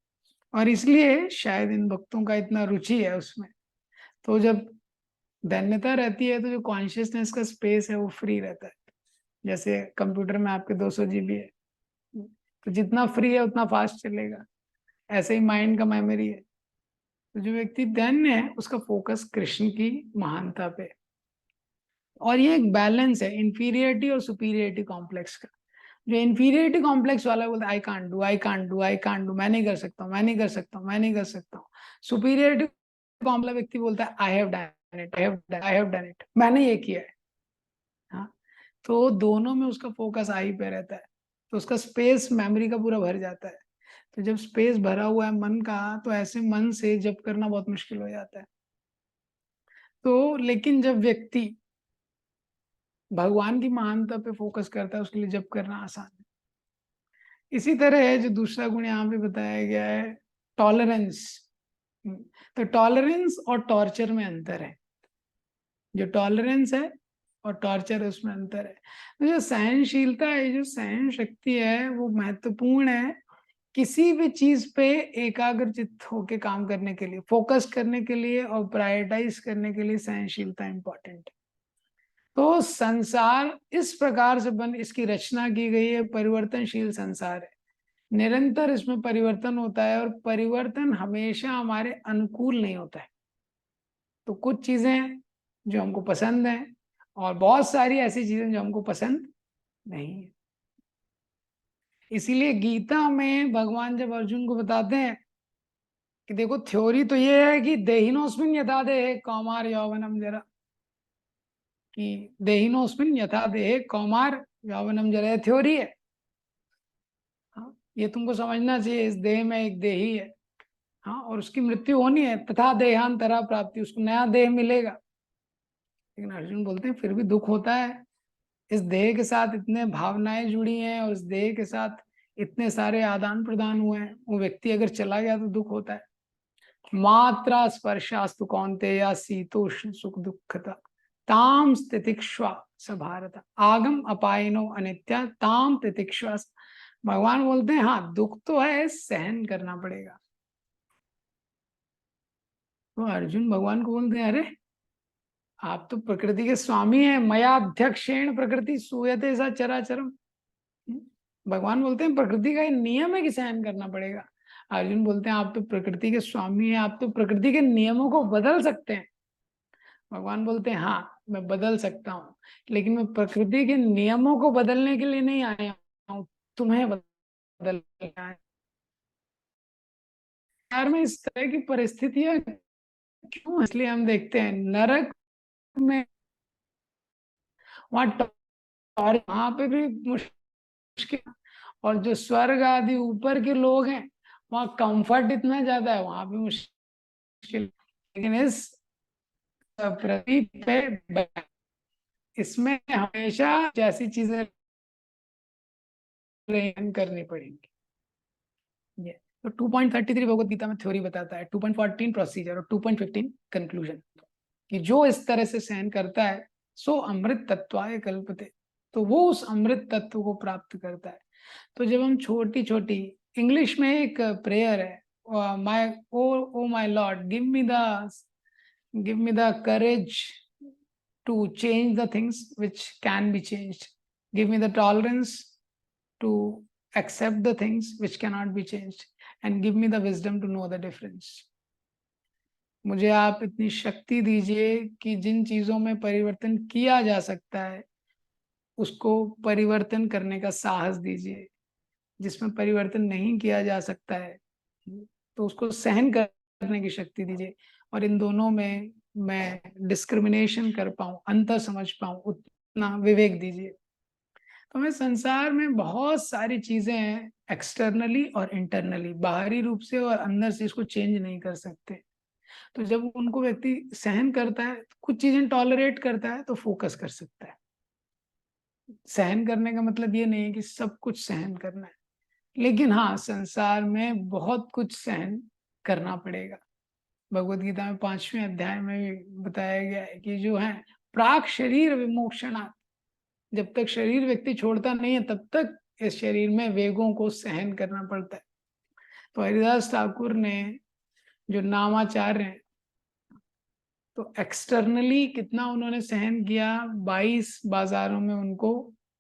और इसलिए शायद इन भक्तों का इतना रुचि है उसमें। तो जब धन्यता रहती है, तो जो कॉन्शियसनेस का स्पेस है वो फ्री रहता है। जैसे कंप्यूटर में आपके 200 GB है, तो जितना फ्री है उतना फास्ट चलेगा। ऐसे ही माइंड का मेमोरी है। तो जो व्यक्ति धन्य है, उसका फोकस कृष्ण की महानता पे। और ये एक बैलेंस है इंफीरियरिटी और सुपीरियरिटी कॉम्प्लेक्स का। जो इंफीरियरिटी कॉम्प्लेक्स वाला बोलता है I can't do, I can't do, I can't do, मैं नहीं कर सकता हूँ, मैं नहीं कर सकता हूँ, मैं नहीं कर सकता हूँ। सुपीरियरिटी कॉम्प्लेक्स व्यक्ति बोलता है I have done it, I have done it, मैंने ये किया है। हाँ, तो दोनों में उसका फोकस आई पे रहता है, तो उसका स्पेस मेमोरी का पूरा भर जाता है। तो जब स्पेस भरा हुआ है मन का, तो ऐसे मन से जप करना बहुत मुश्किल हो जाता है। तो लेकिन जब व्यक्ति भगवान की महानता पे फोकस करता है, उसके लिए जप करना आसान है। इसी तरह है जो दूसरा गुण यहाँ पे बताया गया है, टॉलरेंस। तो टॉलरेंस और टॉर्चर में अंतर है। जो टॉलरेंस है और टॉर्चर है, उसमें अंतर है। तो जो सहनशीलता है, जो सहन शक्ति है, वो महत्वपूर्ण है किसी भी चीज पे एकाग्रचित्त होके काम करने के लिए, फोकस करने के लिए और प्रायोरिटाइज करने के लिए सहनशीलता इंपॉर्टेंट है। तो संसार इस प्रकार से इसकी रचना की गई है, परिवर्तनशील संसार है, निरंतर इसमें परिवर्तन होता है और परिवर्तन हमेशा हमारे अनुकूल नहीं होता है। तो कुछ चीजें जो हमको पसंद हैं और बहुत सारी ऐसी चीजें जो हमको पसंद नहीं है। इसीलिए गीता में भगवान जब अर्जुन को बताते हैं कि देखो थ्योरी तो ये है कि देहिनोस्मिन यथा देहे कौमार यौवनम जरा, कि देहिनोस्मिन यथा देहे कौमार यौवनम जरा, थ्योरी है। हाँ, ये तुमको समझना चाहिए, इस देह में एक देही है, हाँ, और उसकी मृत्यु होनी है, तथा देहांतरा प्राप्ति, उसको नया देह मिलेगा। लेकिन अर्जुन बोलते हैं फिर भी दुख होता है, इस देह के साथ इतने भावनाएं जुड़ी हैं और इस देह के साथ इतने सारे आदान प्रदान हुए हैं, वो व्यक्ति अगर चला गया तो दुख होता है। मात्रा स्पर्शास्तु कौन्तेय शीतोष्ण सुख दुखता ताम तितिक्ष्वा स भारत आगम अपायनो अनित्या ताम तितिक्ष्वा। भगवान बोलते हैं हाँ दुख तो है, सहन करना पड़ेगा। तो अर्जुन भगवान को बोलते हैं अरे आप तो प्रकृति के स्वामी हैं, मया अध्यक्षेण प्रकृति सूयते सा चराचरम। भगवान बोलते हैं प्रकृति का ये नियम है कि सहन करना पड़ेगा। अर्जुन बोलते हैं आप तो प्रकृति के स्वामी हैं, आप तो प्रकृति के नियमों को बदल सकते हैं। भगवान बोलते हैं हाँ मैं बदल सकता हूँ, लेकिन मैं प्रकृति के नियमों को बदलने के लिए नहीं आया हूँ, तुम्हें बदलना है। यार में इस तरह की परिस्थितियां क्यों, इसलिए हम देखते हैं नरक में वहां वहां पे भी मुश्किल, और जो स्वर्ग आदि ऊपर के लोग हैं वहाँ कंफर्ट इतना ज्यादा है, वहां भी मुश्किल। लेकिन इस पृथ्वी पे इसमें हमेशा जैसी चीजें करनी पड़ेंगी। ये तो 2.33 भगवत गीता में थ्योरी बताता है, 2.14 प्रोसीजर और 2.15 कंक्लूजन, कि जो इस तरह से सहन करता है सो अमृत तत्वाय कल्पते, तो वो उस अमृत तत्व को प्राप्त करता है। तो जब हम छोटी छोटी, इंग्लिश में एक प्रेयर है, my O my lord give me the courage to change the things which can be changed, give me the tolerance to accept the things which cannot be changed and give me the wisdom to know the difference। मुझे आप इतनी शक्ति दीजिए कि जिन चीजों में परिवर्तन किया जा सकता है उसको परिवर्तन करने का साहस दीजिए, जिसमें परिवर्तन नहीं किया जा सकता है तो उसको सहन करने की शक्ति दीजिए, और इन दोनों में मैं डिस्क्रिमिनेशन कर पाऊं, अंतर समझ पाऊं, उतना विवेक दीजिए। तो हमें संसार में बहुत सारी चीजें हैं, एक्सटर्नली और इंटरनली, बाहरी रूप से और अंदर से इसको चेंज नहीं कर सकते। तो जब उनको व्यक्ति सहन करता है, कुछ चीजें टॉलरेट करता है, तो फोकस कर सकता है। सहन करने का मतलब ये नहीं है कि सब कुछ सहन करना है, लेकिन हाँ संसार में बहुत कुछ सहन करना पड़ेगा। भगवत गीता में 5वें अध्याय में भी बताया गया है कि जो है प्राक शरीर विमोक्षणा, जब तक शरीर व्यक्ति छोड़ता नहीं है तब तक इस शरीर में वेगों को सहन करना पड़ता है। तो हरिदास ठाकुर ने जो नामाचार्य हैं, तो एक्सटर्नली कितना उन्होंने सहन किया, 22 बाजारों में उनको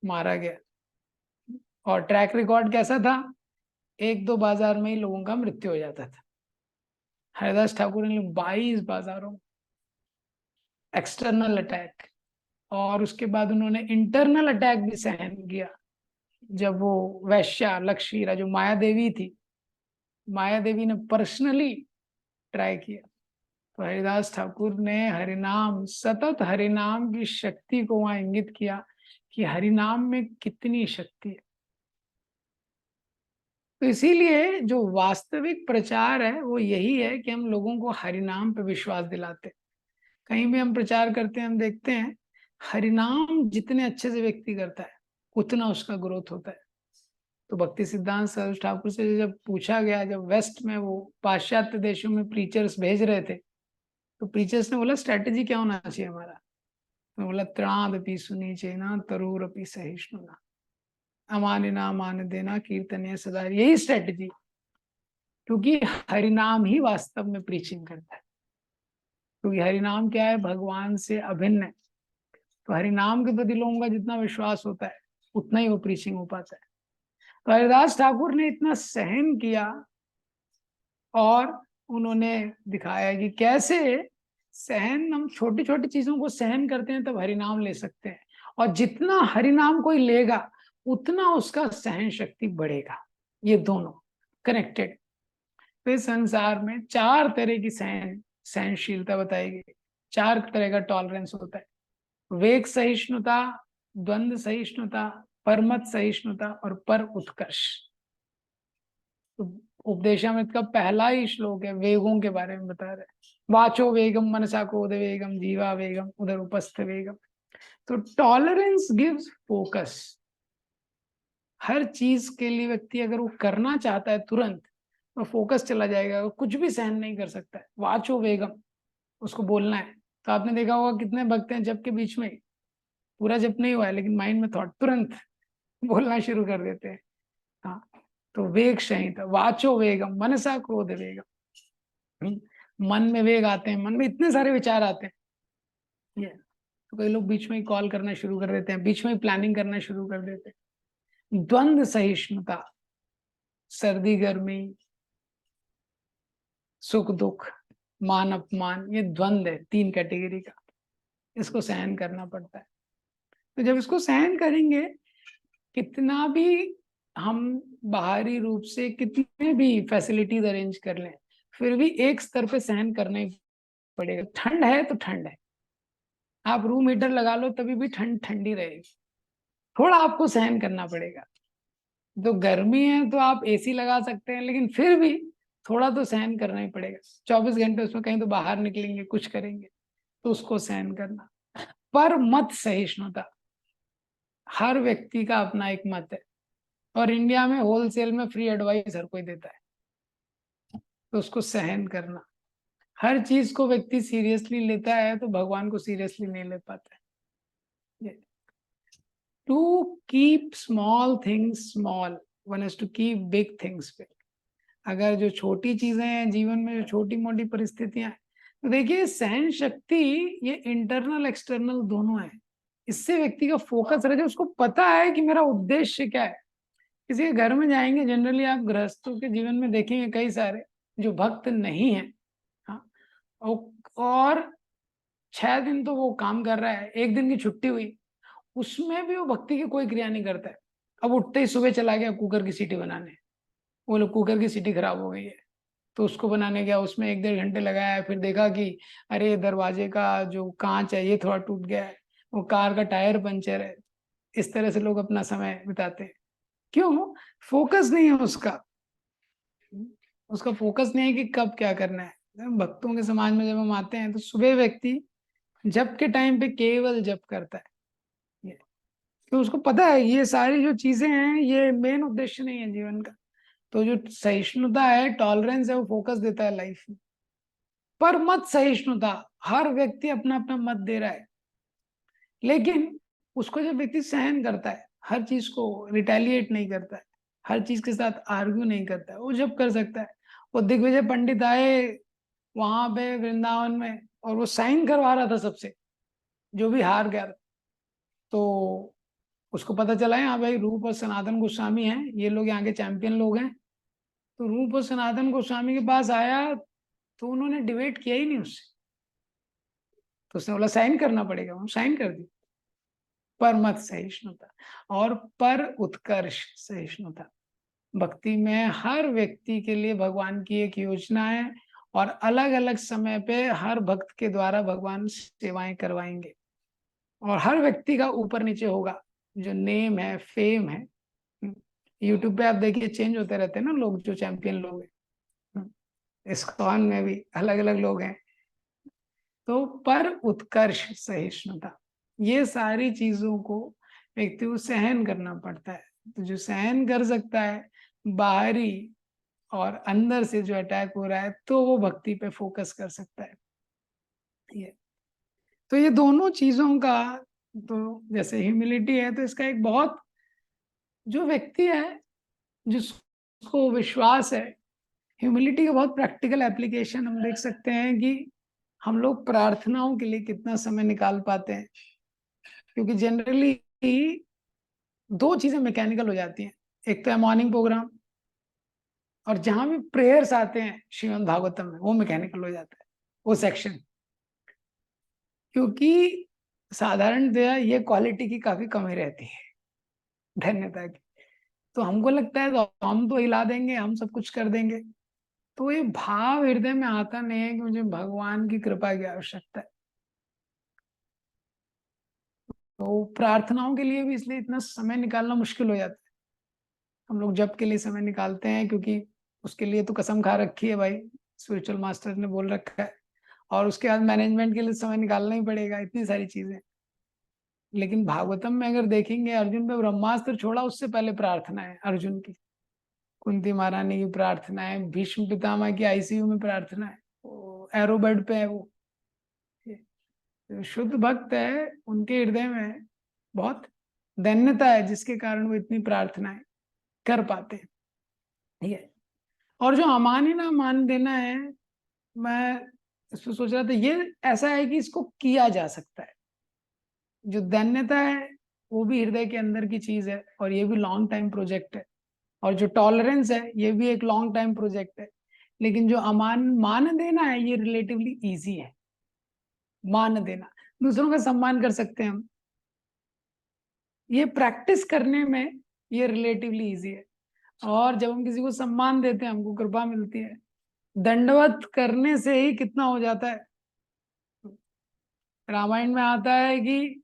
मारा गया, और ट्रैक रिकॉर्ड कैसा था, 1-2 बाजार में ही लोगों का मृत्यु हो जाता था। हरिदास ठाकुर ने 22 बाजारों में एक्सटर्नल अटैक, और उसके बाद उन्होंने इंटरनल अटैक भी सहन किया। जब वो वैश्या लक्षीरा जो माया देवी थी, माया देवी ने पर्सनली ट्राई किया, तो हरिदास ठाकुर ने हरिनाम, सतत हरिनाम की शक्ति को वहां इंगित किया कि हरिनाम में कितनी शक्ति है। तो इसीलिए जो वास्तविक प्रचार है वो यही है कि हम लोगों को हरिनाम पे विश्वास दिलाते हैं। कहीं भी हम प्रचार करते हैं, हम देखते हैं हरिनाम जितने अच्छे से व्यक्ति करता है उतना उसका ग्रोथ होता है। तो भक्ति सिद्धांत सरस्वती ठाकुर से जब पूछा गया, जब वेस्ट में वो पाश्चात्य देशों में प्रीचर्स भेज रहे थे, तो प्रीचर्स ने बोला स्ट्रेटेजी क्या होना चाहिए हमारा, तो बोला तृणादपि सुनी चेना तरूरपि सहिष्णुना अमानिना मान देना कीर्तनीय सदा, यही स्ट्रेटेजी। क्योंकि हरिनाम ही वास्तव में प्रीचिंग करता है, क्योंकि हरिनाम क्या है, भगवान से अभिन्न है। तो हरिनाम के प्रति लोगों का जितना विश्वास होता है उतना ही वो प्रीचिंग हो पाता है। तो हरिदास ठाकुर ने इतना सहन किया और उन्होंने दिखाया कि कैसे सहन, हम छोटी छोटी चीजों को सहन करते हैं तब हरिनाम ले सकते हैं, और जितना हरिनाम कोई लेगा उतना उसका सहन शक्ति बढ़ेगा। ये दोनों कनेक्टेड। तो इस संसार में चार तरह की सहनशीलता बताई गई, चार तरह का टॉलरेंस होता है। वेग सहिष्णुता, द्वंद्व सहिष्णुता, परमत सहिष्णुता और पर उत्कर्ष। तो उपदेशामृत का पहला ही श्लोक है, वेगों के बारे में बता रहे हैं। वाचो वेगम मनसा क्रोध वेगम जीवा वेगम उधर उपस्थ वेगम। तो टॉलरेंस गिव्स फोकस। हर चीज के लिए व्यक्ति अगर वो करना चाहता है तुरंत, तो फोकस चला जाएगा, वो कुछ भी सहन नहीं कर सकता है। वाचो वेगम, उसको बोलना है। तो आपने देखा होगा कितने भक्त हैं जब के बीच में पूरा जब नहीं हुआ है लेकिन माइंड में थॉट तुरंत बोलना शुरू कर देते हैं। हाँ, तो वेग संहिता, वाचो वेगम मनसा क्रोध वेगम। मन में वेग आते हैं, मन में इतने सारे विचार आते हैं, ये तो कई लोग बीच में ही कॉल करना शुरू कर देते हैं, बीच में ही प्लानिंग करना शुरू कर देते हैं। द्वंद्व सहिष्णुता, सर्दी गर्मी, सुख दुख, मान अपमान, ये द्वंद्व है तीन कैटेगरी का, इसको सहन करना पड़ता है। तो जब इसको सहन करेंगे, कितना भी हम बाहरी रूप से कितने भी फैसिलिटीज अरेंज कर लें, फिर भी एक स्तर पे सहन करना ही पड़ेगा। ठंड है तो ठंड है, आप रूम हीटर लगा लो तभी भी ठंड ठंडी रहेगी, थोड़ा आपको सहन करना पड़ेगा। तो गर्मी है तो आप एसी लगा सकते हैं, लेकिन फिर भी थोड़ा तो सहन करना ही पड़ेगा। 24 घंटे उसमें कहीं तो बाहर निकलेंगे, कुछ करेंगे, तो उसको सहन करना। पर मत सहिष्णुता, हर व्यक्ति का अपना एक मत है, और इंडिया में होलसेल में फ्री एडवाइस हर कोई देता है, तो उसको सहन करना। हर चीज को व्यक्ति सीरियसली लेता है तो भगवान को सीरियसली नहीं ले पाता है। To keep small things small, one has to keep big things big. अगर जो छोटी चीजें हैं जीवन में, जो छोटी मोटी परिस्थितियां हैं, तो देखिए सहन शक्ति ये इंटरनल एक्सटर्नल दोनों है। इससे व्यक्ति का फोकस रहे, उसको पता है कि मेरा उद्देश्य क्या है। किसी के घर में जाएंगे, जनरली आप गृहस्थों के जीवन में देखेंगे कई सारे जो भक्त नहीं है, हाँ, और 6 दिन तो वो काम कर रहा है, एक दिन की छुट्टी हुई, उसमें भी वो भक्ति की कोई क्रिया नहीं करता है। अब उठते ही सुबह चला गया कुकर की सीटी बनाने, वो लोग कुकर की सीटी खराब हो गई है, तो उसको बनाने गया, उसमें 1-1.5 घंटे लगाया, फिर देखा कि अरे दरवाजे का जो कांच है ये थोड़ा टूट गया है, वो कार का टायर पंचर है। इस तरह से लोग अपना समय बिताते हैं। क्यों? फोकस नहीं है उसका, उसका फोकस नहीं है कि कब क्या करना है। भक्तों के समाज में जब हम आते हैं तो सुबह व्यक्ति जप के टाइम पे केवल जप करता है, ये तो उसको पता है ये सारी जो चीजें हैं ये मेन उद्देश्य नहीं है जीवन का। तो जो सहिष्णुता है, टॉलरेंस है, वो फोकस देता है लाइफ में। पर मत सहिष्णुता, हर व्यक्ति अपना अपना मत दे रहा है, लेकिन उसको जब व्यक्ति सहन करता है, हर चीज को रिटेलिएट नहीं करता है, हर चीज के साथ आर्ग्यू नहीं करता है, वो जब कर सकता है। वो दिग्विजय पंडित आए वहां पे वृंदावन में, और वो साइन करवा रहा था सबसे, जो भी हार गया था। तो उसको पता चला है हाँ भाई रूप और सनातन गोस्वामी हैं, ये लोग यहाँ के चैंपियन लोग हैं। तो रूप और सनातन गोस्वामी के पास आया, तो उन्होंने डिबेट किया ही नहीं उससे, तो उसने बोला साइन करना पड़ेगा, वो साइन कर दी। परमत सहिष्णुता और पर उत्कर्ष सहिष्णुता। भक्ति में हर व्यक्ति के लिए भगवान की एक योजना है और अलग अलग समय पे हर भक्त के द्वारा भगवान सेवाएं करवाएंगे और हर व्यक्ति का ऊपर नीचे होगा। जो नेम है, फेम है, यूट्यूब पे आप देखिए चेंज होते रहते हैं ना लोग, जो चैंपियन लोग हैं, इस्कॉन में भी अलग अलग लोग हैं। तो पर उत्कर्ष सहिष्णुता, ये सारी चीजों को व्यक्ति को सहन करना पड़ता है। तो जो सहन कर सकता है बाहरी और अंदर से जो अटैक हो रहा है, तो वो भक्ति पे फोकस कर सकता है। ये तो ये दोनों चीजों का, तो जैसे ह्यूमिलिटी है तो इसका एक बहुत, जो व्यक्ति है जिसको विश्वास है, ह्यूमिलिटी का बहुत प्रैक्टिकल एप्लीकेशन हम देख सकते हैं कि हम लोग प्रार्थनाओं के लिए कितना समय निकाल पाते हैं। क्योंकि जनरली दो चीजें मैकेनिकल हो जाती हैं, एक तो है मॉर्निंग प्रोग्राम, और जहां भी प्रेयर्स आते हैं श्रीमद् भागवतम में, वो मैकेनिकल हो जाता है वो सेक्शन। क्योंकि साधारणतया ये क्वालिटी की काफी कमी रहती है धन्यता की। तो हमको लगता है तो हम तो हिला देंगे, हम सब कुछ कर देंगे। तो ये भाव हृदय में आता नहीं है कि मुझे भगवान की कृपा की आवश्यकता है। तो प्रार्थनाओं के लिए भी इसलिए इतना समय निकालना मुश्किल हो जाता है। हम लोग जप के लिए समय निकालते हैं क्योंकि उसके लिए तो कसम खा रखी है भाई, स्पिरिचुअल मास्टर ने बोल रखा है, और उसके बाद मैनेजमेंट के लिए समय निकालना ही पड़ेगा, इतनी सारी चीजें। लेकिन भागवतम में अगर देखेंगे, अर्जुन पे ब्रह्मास्त्र छोड़ा उससे पहले प्रार्थना है अर्जुन की, कुंती महारानी की प्रार्थना है, भीष्म पितामह की आईसीयू में प्रार्थना है, एरो बेड पे है वो। जो शुद्ध भक्त है उनके हृदय में बहुत धन्यता है, जिसके कारण वो इतनी प्रार्थनाएं कर पाते हैं। ठीक है। और जो अमानी ना मान देना है, मैं इसको सोच रहा था, ये ऐसा है कि इसको किया जा सकता है। जो धन्यता है वो भी हृदय के अंदर की चीज है, और ये भी लॉन्ग टाइम प्रोजेक्ट है। और जो टॉलरेंस है ये भी एक लॉन्ग टाइम प्रोजेक्ट है। लेकिन जो मान देना है ये रिलेटिवली इजी है। मान देना, दूसरों का सम्मान कर सकते हैं हम, ये प्रैक्टिस करने में ये रिलेटिवली इजी है। और जब हम किसी को सम्मान देते हैं हमको कृपा मिलती है। दंडवत करने से ही कितना हो जाता है। रामायण में आता है कि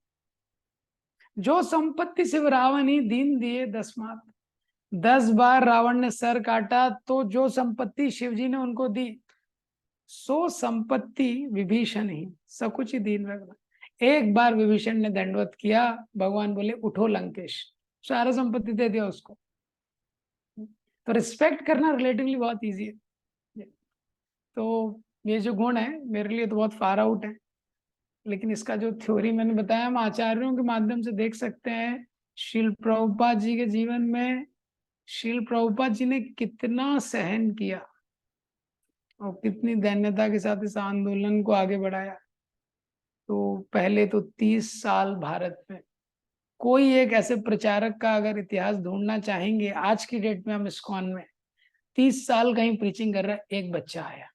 जो संपत्ति सिर्फ रावण ही दीन दिए 10 मात, 10 बार रावण ने सर काटा तो जो संपत्ति शिवजी ने उनको दी, सो संपत्ति विभीषण ही सकुच ही दीन रखना। एक बार विभीषण ने दंडवत किया, भगवान बोले उठो लंकेश, सारा संपत्ति दे दिया उसको। तो रिस्पेक्ट करना रिलेटिवली बहुत इजी है। तो ये जो गुण है मेरे लिए तो बहुत फार आउट है, लेकिन इसका जो थ्योरी मैंने बताया हम आचार्यों के माध्यम से देख सकते हैं। श्रील प्रभुपाद जी के जीवन में श्रील प्रभुपाद जी ने कितना सहन किया और कितनी दैन्यता के साथ इस आंदोलन को आगे बढ़ाया। तो पहले तो 30 साल भारत में कोई एक ऐसे प्रचारक का अगर इतिहास ढूंढना चाहेंगे आज की डेट में, हम इस्कॉन में 30 साल कहीं प्रीचिंग कर रहा है, एक बच्चा आया।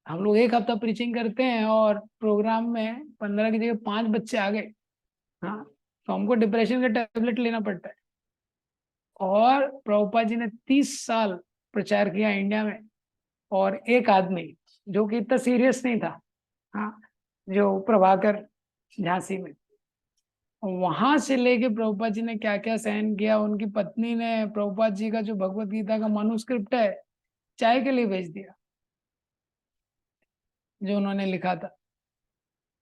हम लोग एक हफ्ता प्रीचिंग करते हैं और प्रोग्राम में 15 की जगह 5 बच्चे आ गए। हाँ, तो हमको डिप्रेशन का टैबलेट लेना पड़ता है। और प्रभुपाद जी ने 30 साल प्रचार किया इंडिया में, और एक आदमी जो कि इतना सीरियस नहीं था, हाँ, जो प्रभाकर झांसी में, वहां से लेके प्रभुपाद जी ने क्या क्या सहन किया। उनकी पत्नी ने प्रभुपाद जी का जो भगवत गीता का मनुस्क्रिप्ट है चाय के लिए भेज दिया, जो उन्होंने लिखा था।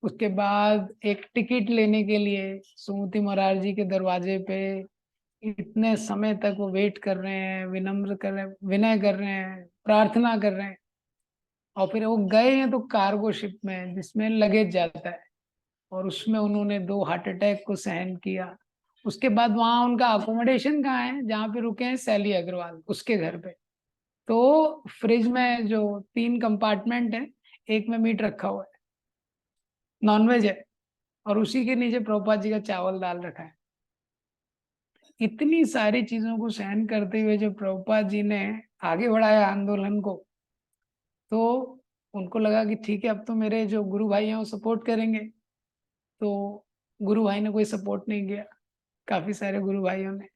उसके बाद एक टिकट लेने के लिए सुमति मोरारजी के दरवाजे पे इतने समय तक वो वेट कर रहे हैं, विनम्र कर रहे हैं, विनय कर रहे हैं, प्रार्थना कर रहे हैं। और फिर वो गए हैं तो कार्गो शिप में जिसमें लगेज जाता है, और उसमें उन्होंने 2 हार्ट अटैक को सहन किया। उसके बाद वहां उनका अकोमोडेशन कहाँ है, जहाँ पे रुके हैं सैली अग्रवाल उसके घर पे। तो फ्रिज में जो 3 कंपार्टमेंट है, एक में मीट रखा हुआ है, नॉनवेज है, और उसी के नीचे प्रभुपाद जी का चावल दाल रखा है। इतनी सारी चीजों को सहन करते हुए जो प्रभुपाद जी ने आगे बढ़ाया आंदोलन को, तो उनको लगा कि ठीक है अब तो मेरे जो गुरु भाई हैं वो सपोर्ट करेंगे। तो गुरु भाई ने कोई सपोर्ट नहीं किया, काफी सारे गुरु भाइयों ने।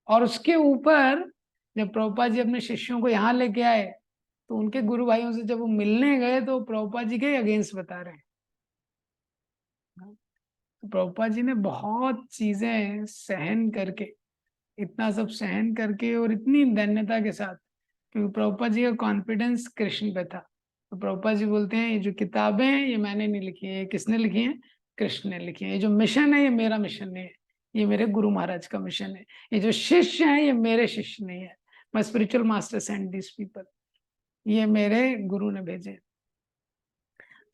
और उसके ऊपर जब प्रभुपाद जी अपने शिष्यों को यहाँ लेके आए तो उनके गुरु भाइयों से जब वो मिलने गए तो प्रभुपाद जी के अगेंस्ट बता रहे हैं। तो प्रभुपाद जी ने बहुत चीजें सहन करके, इतना सब सहन करके और इतनी दैन्यता के साथ, क्योंकि प्रभुपाद जी का कॉन्फिडेंस कृष्ण पे था। तो प्रभुपाद जी बोलते हैं ये जो किताबें हैं ये मैंने नहीं लिखी है, ये किसने लिखी है? कृष्ण ने लिखी है। ये जो मिशन है ये मेरा मिशन नहीं है, ये मेरे गुरु महाराज का मिशन है। ये जो शिष्य हैं ये मेरे शिष्य नहीं है। My spiritual master send this people, ये मेरे गुरु ने भेजे।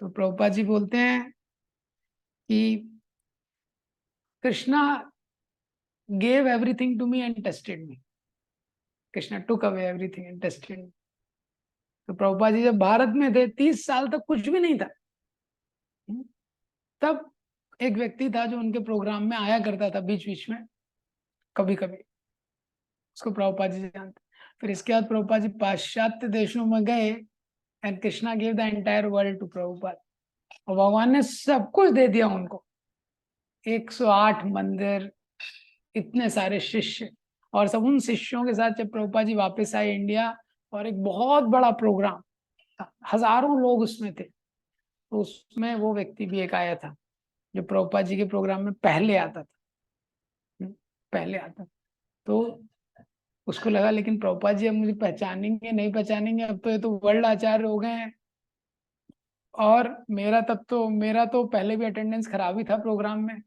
तो प्रभुपाद जी बोलते हैं कि Krishna gave everything to me and tested me. Krishna took away everything and tested me. तो प्रभुपाद जी जब भारत में थे 30 साल तक कुछ भी नहीं था। तब एक व्यक्ति था जो उनके प्रोग्राम में आया करता था बीच बीच में, कभी कभी, उसको प्रभुपाद जी जानते। फिर इसके बाद प्रभुपाद जी पाश्चात्य देशों में गए and Krishna give the entire world to Prabhupada, और भगवान ने सब कुछ दे दिया उनको। 108 मंदिर, इतने सारे शिष्य, और सब उन शिष्यों के साथ जब प्रभुपाद जी वापस आए इंडिया, और एक बहुत बड़ा प्रोग्राम था, हजारों लोग उसमें थे। तो उसमें वो व्यक्ति भी एक आया था जो प्रभुपाद जी के प्रोग्राम में पहले आता था, पहले आता। तो उसको लगा लेकिन प्रभुपाद जी अब मुझे पहचानेंगे नहीं पहचानेंगे, अब तो ये तो वर्ल्ड आचार्य हो गए हैं। और मेरा तो पहले भी अटेंडेंस खराब ही था प्रोग्राम में।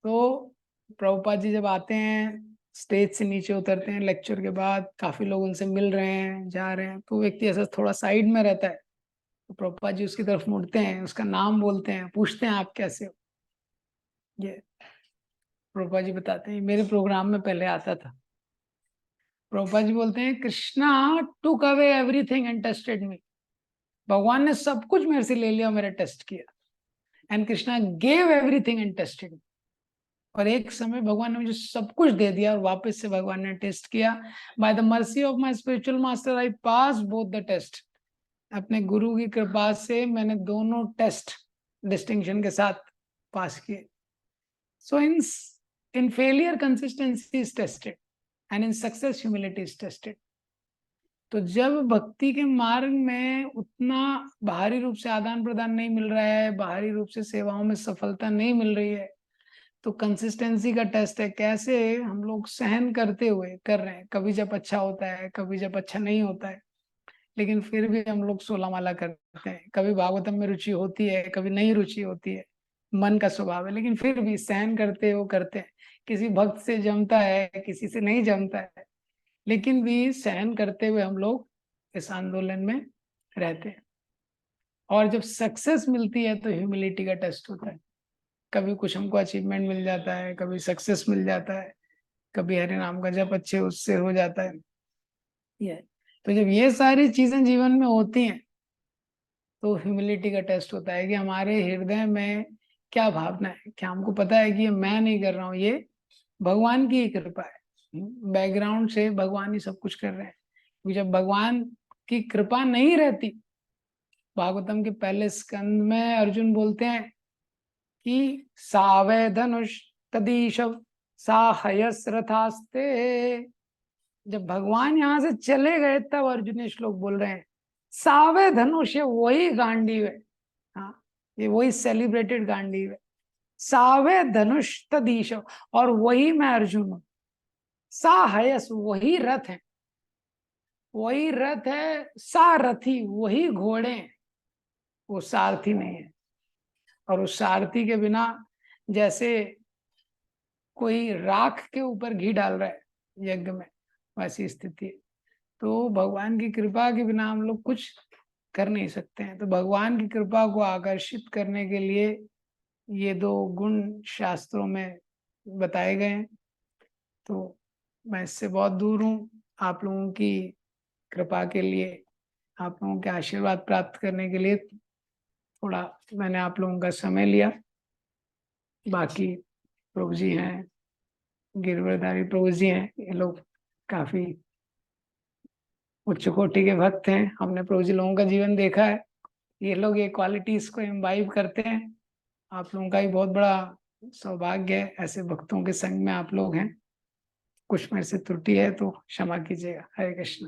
तो प्रभुपाद जी जब आते हैं, स्टेज से नीचे उतरते हैं लेक्चर के बाद, काफी लोग उनसे मिल रहे हैं, जा रहे हैं, तो व्यक्ति ऐसा थोड़ा साइड में रहता है। तो प्रभुपाद जी उसकी तरफ मुड़ते हैं, उसका नाम बोलते हैं, पूछते हैं आप कैसे हो। ये प्रभुपाद जी बताते हैं मेरे प्रोग्राम में पहले आता था। प्रभुपाद जी बोलते हैं Krishna took away everything and tested me. भगवान ने सब कुछ मेरे से ले लिया, मेरा टेस्ट किया। And Krishna gave everything and tested me. और एक समय भगवान ने मुझे सब कुछ दे दिया और वापस से भगवान ने टेस्ट किया। By the mercy of my spiritual master I pass both the test. अपने गुरु की कृपा से मैंने दोनों टेस्ट डिस्टिंक्शन के साथ पास किए। So in failure consistency is tested and in success humility is tested. तो जब भक्ति के मार्ग में उतना बाहरी रूप से आदान प्रदान नहीं मिल रहा है, बाहरी रूप से सेवाओं में सफलता नहीं मिल रही है, तो कंसिस्टेंसी का टेस्ट है, कैसे हम लोग सहन करते हुए कर रहे हैं। कभी जब अच्छा होता है, कभी जब अच्छा नहीं होता है, लेकिन फिर भी हम लोग 16 माला करते हैं। कभी भागवतम में रुचि होती है, कभी नहीं रुचि होती है, मन का स्वभाव है, लेकिन फिर भी सहन करते वो करते हैं। किसी भक्त से जमता है, किसी से नहीं जमता है, लेकिन भी सहन करते हुए हम लोग इस आंदोलन में रहते हैं। और जब सक्सेस मिलती है तो ह्यूमिलिटी का टेस्ट होता है। कभी कुछ हमको अचीवमेंट मिल जाता है, कभी सक्सेस मिल जाता है, कभी हरे नाम का जप अच्छे उससे हो जाता है। ये तो जब ये सारी चीजें जीवन में होती हैं तो ह्यूमिलिटी का टेस्ट होता है कि हमारे हृदय में क्या भावना है। क्या हमको पता है कि ये मैं नहीं कर रहा हूँ, ये भगवान की ही कृपा है। बैकग्राउंड से भगवान ही सब कुछ कर रहे हैं। क्योंकि जब भगवान की कृपा नहीं रहती, भागवतम के पहले स्कंद में अर्जुन बोलते हैं कि सावे धनुष तदीशव साहयस रथास्ते। जब भगवान यहाँ से चले गए तब अर्जुन ये श्लोक बोल रहे हैं, सावे धनुष ये वही गांडीव है। हाँ, ये वही सेलिब्रेटेड गांडीव है। सावे धनुष तदीशव, और वही मैं अर्जुन हूं। साहयस वही रथ है, वही रथ है। सारथी वही घोड़े हैं, वो सारथी नहीं है। और उस सारथी के बिना जैसे कोई राख के ऊपर घी डाल रहा है यज्ञ में, वैसी स्थिति है। तो भगवान की कृपा के बिना हम लोग कुछ कर नहीं सकते हैं। तो भगवान की कृपा को आकर्षित करने के लिए ये दो गुण शास्त्रों में बताए गए हैं। तो मैं इससे बहुत दूर हूँ। आप लोगों की कृपा के लिए, आप लोगों के आशीर्वाद प्राप्त करने के लिए थोड़ा मैंने आप लोगों का समय लिया। बाकी प्रभु जी हैं, गिरवरधारी प्रभु जी हैं, ये लोग काफी उच्च कोटि के भक्त हैं। हमने प्रभु जी लोगों का जीवन देखा है, ये लोग ये क्वालिटीज को इम्बाइब करते हैं। आप लोगों का ही बहुत बड़ा सौभाग्य है, ऐसे भक्तों के संग में आप लोग हैं। कुछ मेरे से त्रुटि है तो क्षमा कीजिएगा। हरे कृष्ण।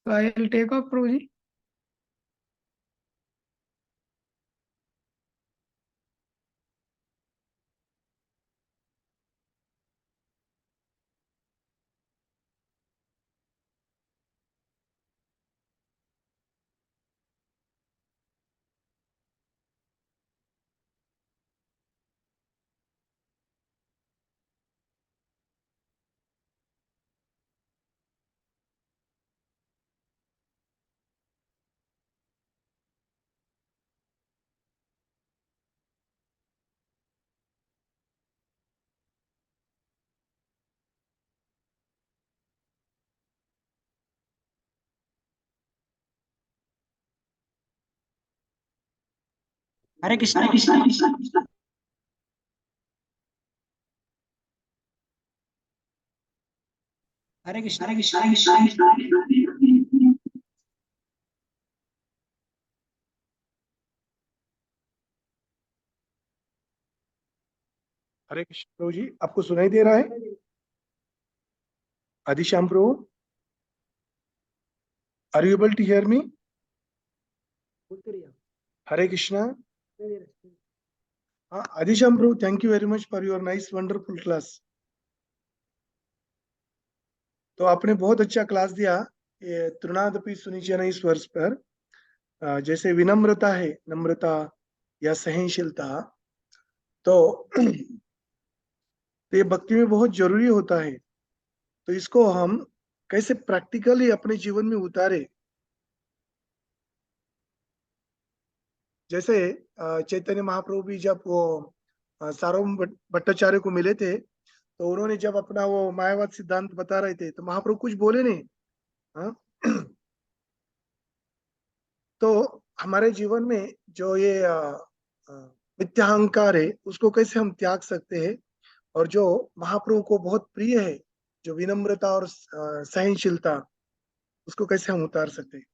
तो आई विल टेक ऑफ प्रभु जी। हरे कृष्णा। हरे कृष्णा। हरे कृष्ण प्रभु जी, आपको सुनाई दे रहा है? आदि श्याम प्रभु, are you able to hear me? Hare Krishna. हाँ आदि श्याम प्रभु, thank you very much for your nice wonderful class. तो आपने बहुत अच्छा क्लास दिया। ये तृणादपि सुनिचन इस वर्ष पर जैसे विनम्रता है, नम्रता या सहनशीलता, तो ये भक्ति में बहुत जरूरी होता है। तो इसको हम कैसे प्रैक्टिकली अपने जीवन में उतारे। जैसे चैतन्य महाप्रभु भी जब वो सार्वभौम भट्टाचार्य को मिले थे, तो उन्होंने जब अपना वो मायावाद सिद्धांत बता रहे थे, तो महाप्रभु कुछ बोले नहीं। हाँ? तो हमारे जीवन में जो ये अ, मिथ्याहंकार है, उसको कैसे हम त्याग सकते हैं, और जो महाप्रभु को बहुत प्रिय है, जो विनम्रता और सहनशीलता, उसको कैसे हम उतार सकते हैं।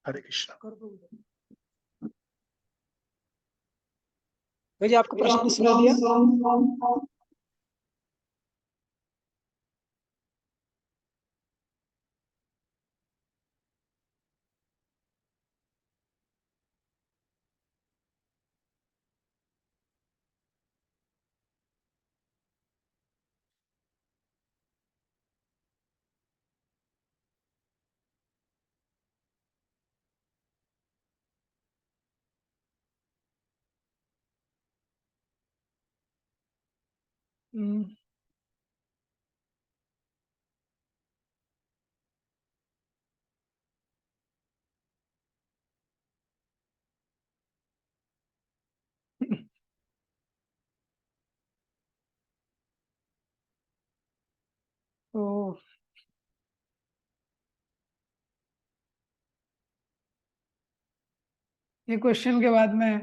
हरे कृष्णा। भैया जी, आपको प्रश्न सुना दिया? तो ये क्वेश्चन के बाद मैं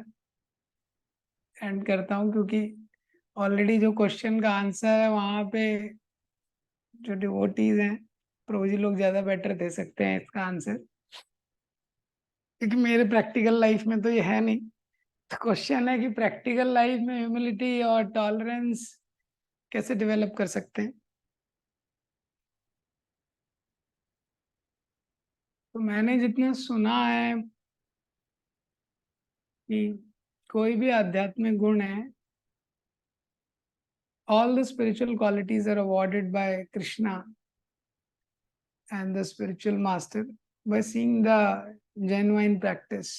एंड करता हूँ, क्योंकि ऑलरेडी जो क्वेश्चन का आंसर है वहां पे जो डिवोटीज हैं, प्रभु जी लोग ज्यादा बेटर दे सकते हैं इसका आंसर, क्योंकि मेरे प्रैक्टिकल लाइफ में तो ये है नहीं। तो क्वेश्चन है कि प्रैक्टिकल लाइफ में ह्यूमिलिटी और टॉलरेंस कैसे डेवलप कर सकते हैं। तो मैंने जितना सुना है कि कोई भी आध्यात्मिक गुण है, all the spiritual qualities are awarded by Krishna and the spiritual master by seeing the genuine practice.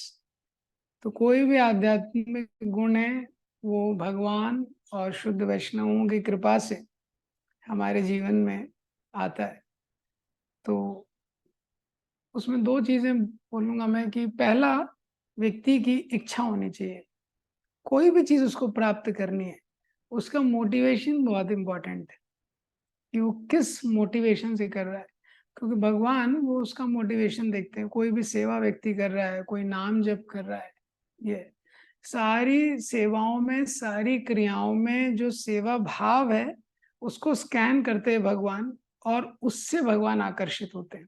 तो कोई भी आध्यात्मिक गुण है वो भगवान और शुद्ध वैष्णवों की कृपा से हमारे जीवन में आता है। तो उसमें दो चीजें बोलूंगा मैं, कि पहला, व्यक्ति की इच्छा होनी चाहिए। कोई भी चीज उसको प्राप्त करनी है, उसका मोटिवेशन बहुत इंपॉर्टेंट है कि वो किस मोटिवेशन से कर रहा है। क्योंकि भगवान वो उसका मोटिवेशन देखते हैं। कोई भी सेवा व्यक्ति कर रहा है, कोई नाम जप कर रहा है, ये सारी सेवाओं में, सारी क्रियाओं में जो सेवा भाव है उसको स्कैन करते हैं भगवान, और उससे भगवान आकर्षित होते हैं।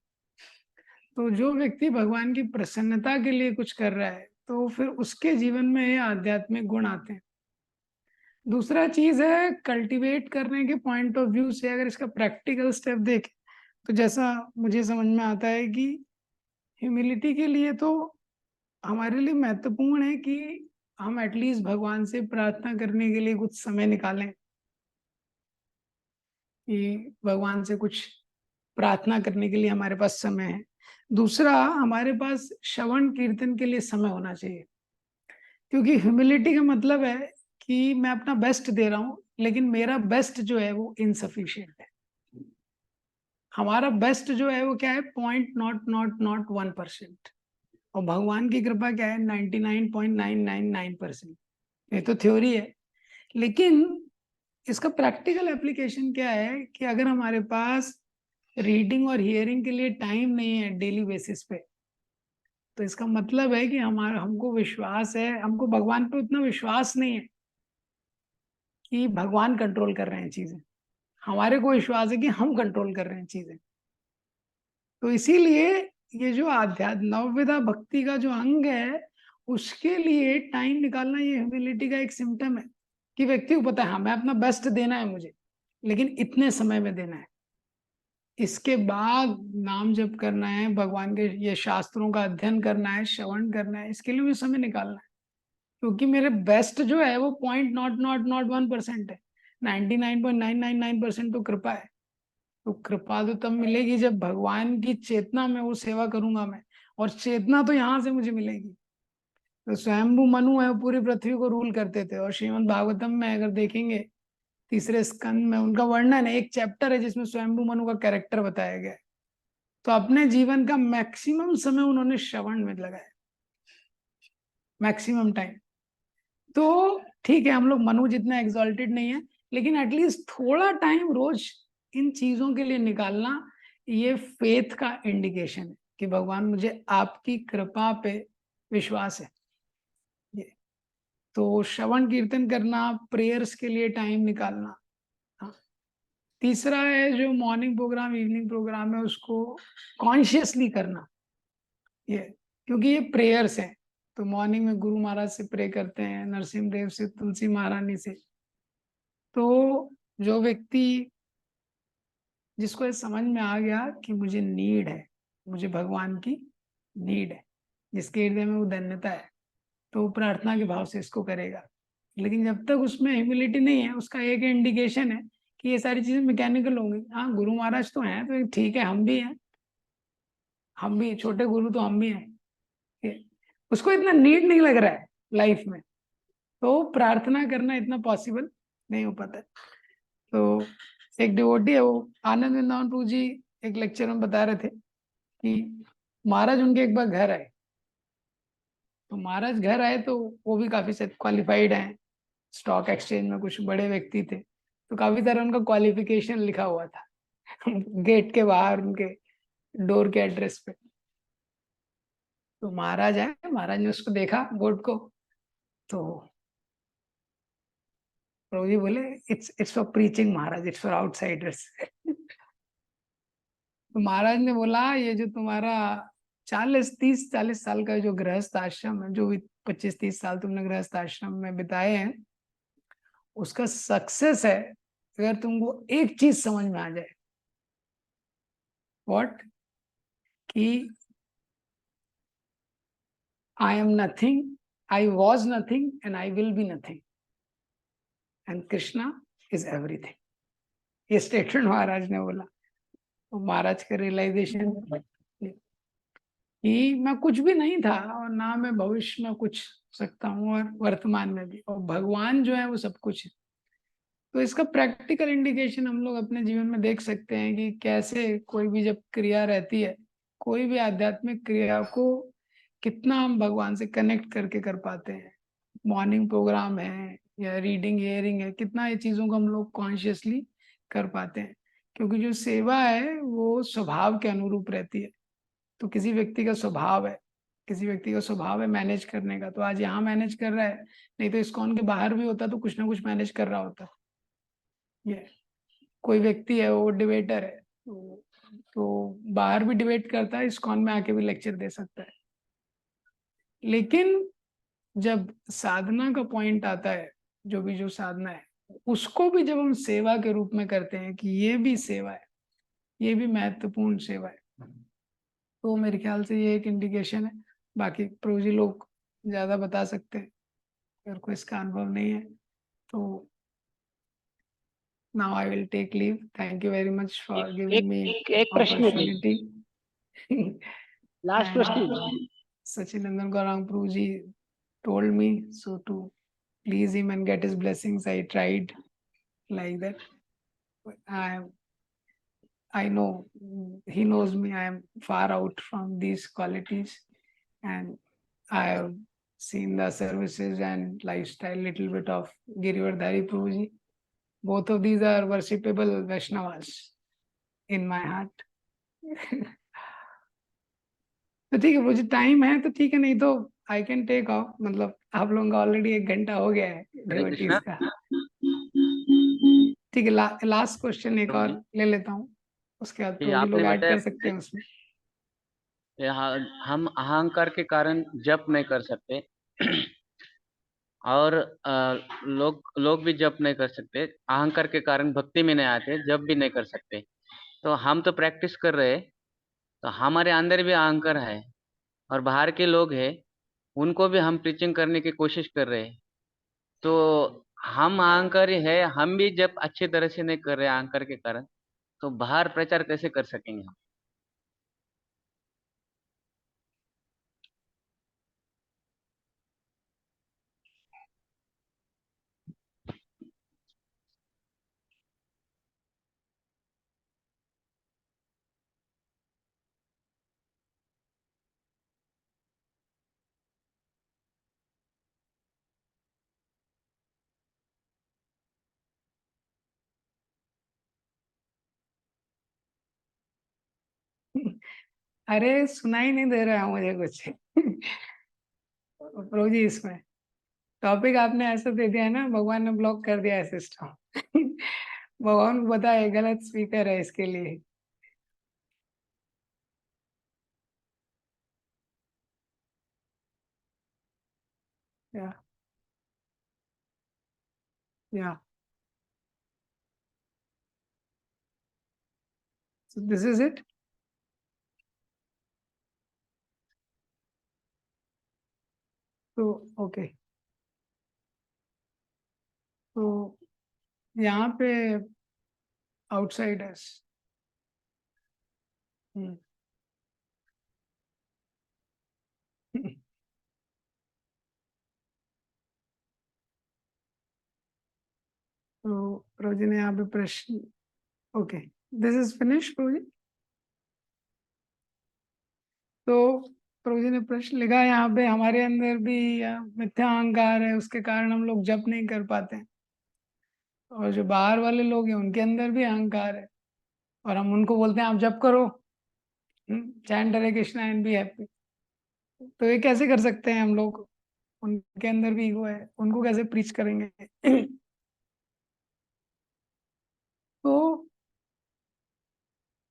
तो जो व्यक्ति भगवान की प्रसन्नता के लिए कुछ कर रहा है तो फिर उसके जीवन में ये आध्यात्मिक गुण आते हैं। दूसरा चीज है कल्टीवेट करने के पॉइंट ऑफ व्यू से, अगर इसका प्रैक्टिकल स्टेप देखें तो जैसा मुझे समझ में आता है कि ह्यूमिलिटी के लिए तो हमारे लिए महत्वपूर्ण है कि हम एटलीस्ट भगवान से प्रार्थना करने के लिए कुछ समय निकालें, कि भगवान से कुछ प्रार्थना करने के लिए हमारे पास समय है। दूसरा, हमारे पास श्रवण कीर्तन के लिए समय होना चाहिए, क्योंकि ह्यूमिलिटी का मतलब है कि मैं अपना बेस्ट दे रहा हूं, लेकिन मेरा बेस्ट जो है वो इनसफिशिएंट है। हमारा बेस्ट जो है वो क्या है, 0.00001%, और भगवान की कृपा क्या है, 99.999%। ये तो थ्योरी है, लेकिन इसका प्रैक्टिकल एप्लीकेशन क्या है कि अगर हमारे पास रीडिंग और हियरिंग के लिए टाइम नहीं है डेली बेसिस पे, तो इसका मतलब है कि हमको विश्वास है, हमको भगवान पे उतना विश्वास नहीं है कि भगवान कंट्रोल कर रहे हैं चीजें। हमारे को विश्वास है कि हम कंट्रोल कर रहे हैं चीजें। तो इसीलिए ये जो आध्यात्म नवविधा भक्ति का जो अंग है, उसके लिए टाइम निकालना, ये ह्यूमिलिटी का एक सिम्टम है कि व्यक्ति को पता है हाँ मैं अपना बेस्ट देना है मुझे, लेकिन इतने समय में देना है। इसके बाद नाम जप करना है, भगवान के ये शास्त्रों का अध्ययन करना है, श्रवण करना है, इसके लिए भी समय निकालना है। क्योंकि मेरे बेस्ट जो है वो 0.00001% है, 99.999% तो कृपा है। तो कृपा तो तब मिलेगी जब भगवान की चेतना में वो सेवा करूंगा मैं, और चेतना तो यहाँ से मुझे मिलेगी। तो स्वयंभू मनु है, वो पूरी पृथ्वी को रूल करते थे, और श्रीमद् भागवतम में अगर देखेंगे तीसरे स्कंद में उनका वर्णन है, एक चैप्टर है जिसमें स्वयंभू मनु का कैरेक्टर बताया गया है। तो अपने जीवन का मैक्सिमम समय उन्होंने श्रवण में लगाया, मैक्सिमम टाइम। तो ठीक है, हम लोग मनु जितना एग्जॉल्टेड नहीं है, लेकिन एटलीस्ट थोड़ा टाइम रोज इन चीजों के लिए निकालना, ये फेथ का इंडिकेशन है कि भगवान मुझे आपकी कृपा पे विश्वास है। ये तो श्रवण कीर्तन करना, प्रेयर्स के लिए टाइम निकालना। हाँ। तीसरा है जो मॉर्निंग प्रोग्राम, इवनिंग प्रोग्राम है, उसको कॉन्शियसली करना। ये क्योंकि ये प्रेयर्स हैं, तो मॉर्निंग में गुरु महाराज से प्रे करते हैं, नरसिंह देव से, तुलसी महारानी से। तो जो व्यक्ति, जिसको ये समझ में आ गया कि मुझे नीड है, मुझे भगवान की नीड है, जिसके हृदय में वो धन्यता है, तो वो प्रार्थना के भाव से इसको करेगा। लेकिन जब तक उसमें ह्यूमिलिटी नहीं है, उसका एक इंडिकेशन है कि ये सारी चीजें मैकेनिकल होंगी। हाँ, गुरु महाराज तो हैं, तो ठीक है, हम भी हैं, हम भी छोटे गुरु तो हम भी हैं। उसको इतना नीड नहीं लग रहा है लाइफ में, तो प्रार्थना करना इतना पॉसिबल नहीं हो पाता है। तो एक डिवोटी है, वो आनंद वृंदावन प्रभु जी एक लेक्चर में बता रहे थे कि महाराज उनके एक बार घर आए। तो महाराज घर आए तो वो भी काफी क्वालिफाइड हैं, स्टॉक एक्सचेंज में कुछ बड़े व्यक्ति थे, तो काफी सारा उनका क्वालिफिकेशन लिखा हुआ था गेट के बाहर उनके डोर के एड्रेस पे। तो महाराज आए, महाराज ने उसको देखा बोर्ड को, तो प्रभु जी बोले it's for preaching Maharaj, it's for outsiders. तो महाराज ने बोला ये जो तुम्हारा 40 साल का जो गृहस्थ आश्रम है, जो भी 25-30 साल तुमने गृहस्थ आश्रम में बिताए हैं, उसका सक्सेस है अगर तुमको एक चीज समझ में आ जाए। व्हाट? कि I am nothing, I was nothing and I will be nothing, and Krishna is everything. ये स्टेटमेंट महाराज ने बोला। तो महाराज का रियलाइजेशन कि मैं कुछ भी नहीं था, और ना मैं भविष्य में कुछ सकता हूँ, और वर्तमान में भी, और भगवान जो है वो सब कुछ है। तो इसका प्रैक्टिकल इंडिकेशन हम लोग अपने जीवन में देख सकते हैं कि कैसे कोई भी जब क्रिया रहती है, कोई भी आध्यात्मिक क्रिया को कितना हम भगवान से कनेक्ट करके कर पाते हैं। मॉर्निंग प्रोग्राम है या रीडिंग हियरिंग है, कितना ये चीजों को हम लोग कॉन्शियसली कर पाते हैं। क्योंकि जो सेवा है वो स्वभाव के अनुरूप रहती है। तो किसी व्यक्ति का स्वभाव है, किसी व्यक्ति का स्वभाव है मैनेज करने का, तो आज यहाँ मैनेज कर रहा है, नहीं तो इस्कॉन के बाहर भी होता तो कुछ ना कुछ मैनेज कर रहा होता। ये कोई व्यक्ति है वो डिबेटर है, तो बाहर भी डिबेट करता है, इस्कॉन में आके भी लेक्चर दे सकता है। लेकिन जब साधना का पॉइंट आता है, जो साधना है उसको भी जब हम सेवा के रूप में करते हैं कि ये भी सेवा है, ये भी महत्वपूर्ण सेवा है, तो मेरे ख्याल से ये एक इंडिकेशन है। बाकी प्रोजी लोग ज्यादा बता सकते हैं, अगर कोई इसका अनुभव नहीं है तो now I will take leave. Thank you very much for giving me एक प्रश्न है जी, opportunity. लास्ट And प्रश्न। Sachinandan Gaurang Prabhuji told me so to please him and get his blessings. I tried like that. I know he knows me. I am far out from these qualities, and I have seen the services and lifestyle little bit of Girivardhari Prabhuji. Both of these are worshipable Vaishnavas in my heart. तो ठीक है, मुझे time है तो ठीक है, नहीं तो आई कैन टेक ऑफ। मतलब आप लोगों का ऑलरेडी 1 घंटा हो गया है हरे डिवोटीज कृष्णा। का। ठीक है, लास्ट क्वेश्चन एक और ले लेता हूँ, उसके बाद ठीक, तो भी लोग आपने ऐड बताया कर सकते हैं उसमें। यहाँ हम अहंकार के कारण जप नहीं कर सकते और लोग भी जप नहीं कर सकते, अहंकार के कारण भक्ति में नहीं आते, जप भी नहीं कर सकते। तो हम तो प्रैक्टिस कर रहे हैं, तो हमारे अंदर भी अहंकार है और बाहर के लोग हैं, उनको भी हम प्रीचिंग करने की कोशिश कर रहे हैं। तो हम अहंकारी है, हम भी जब अच्छी तरह से नहीं कर रहे अहंकार के कारण, तो बाहर प्रचार कैसे कर सकेंगे हम? अरे सुनाई नहीं दे रहा है मुझे कुछ। प्रभु जी, इसमें टॉपिक आपने ऐसा दे दिया है ना, भगवान ने ब्लॉक कर दिया है सिस्टम। भगवान को पता है गलत स्पीकर है इसके लिए। या या so this is it. तो ओके, तो यहाँ पे आउटसाइडर्स, तो प्रभु जी ने यहाँ पे प्रश्न, ओके दिस इज फिनिश प्रभु जी। तो प्रभु जी ने प्रश्न लिखा है यहाँ पे, हमारे अंदर भी मिथ्या अहंकार है, उसके कारण हम लोग जप नहीं कर पाते हैं, और जो बाहर वाले लोग हैं उनके अंदर भी अहंकार है, और हम उनको बोलते हैं आप जप करो, chant Hare Krishna and be happy. तो ये कैसे कर सकते हैं हम लोग? उनके अंदर भी ईगो है, उनको कैसे प्रीच करेंगे? तो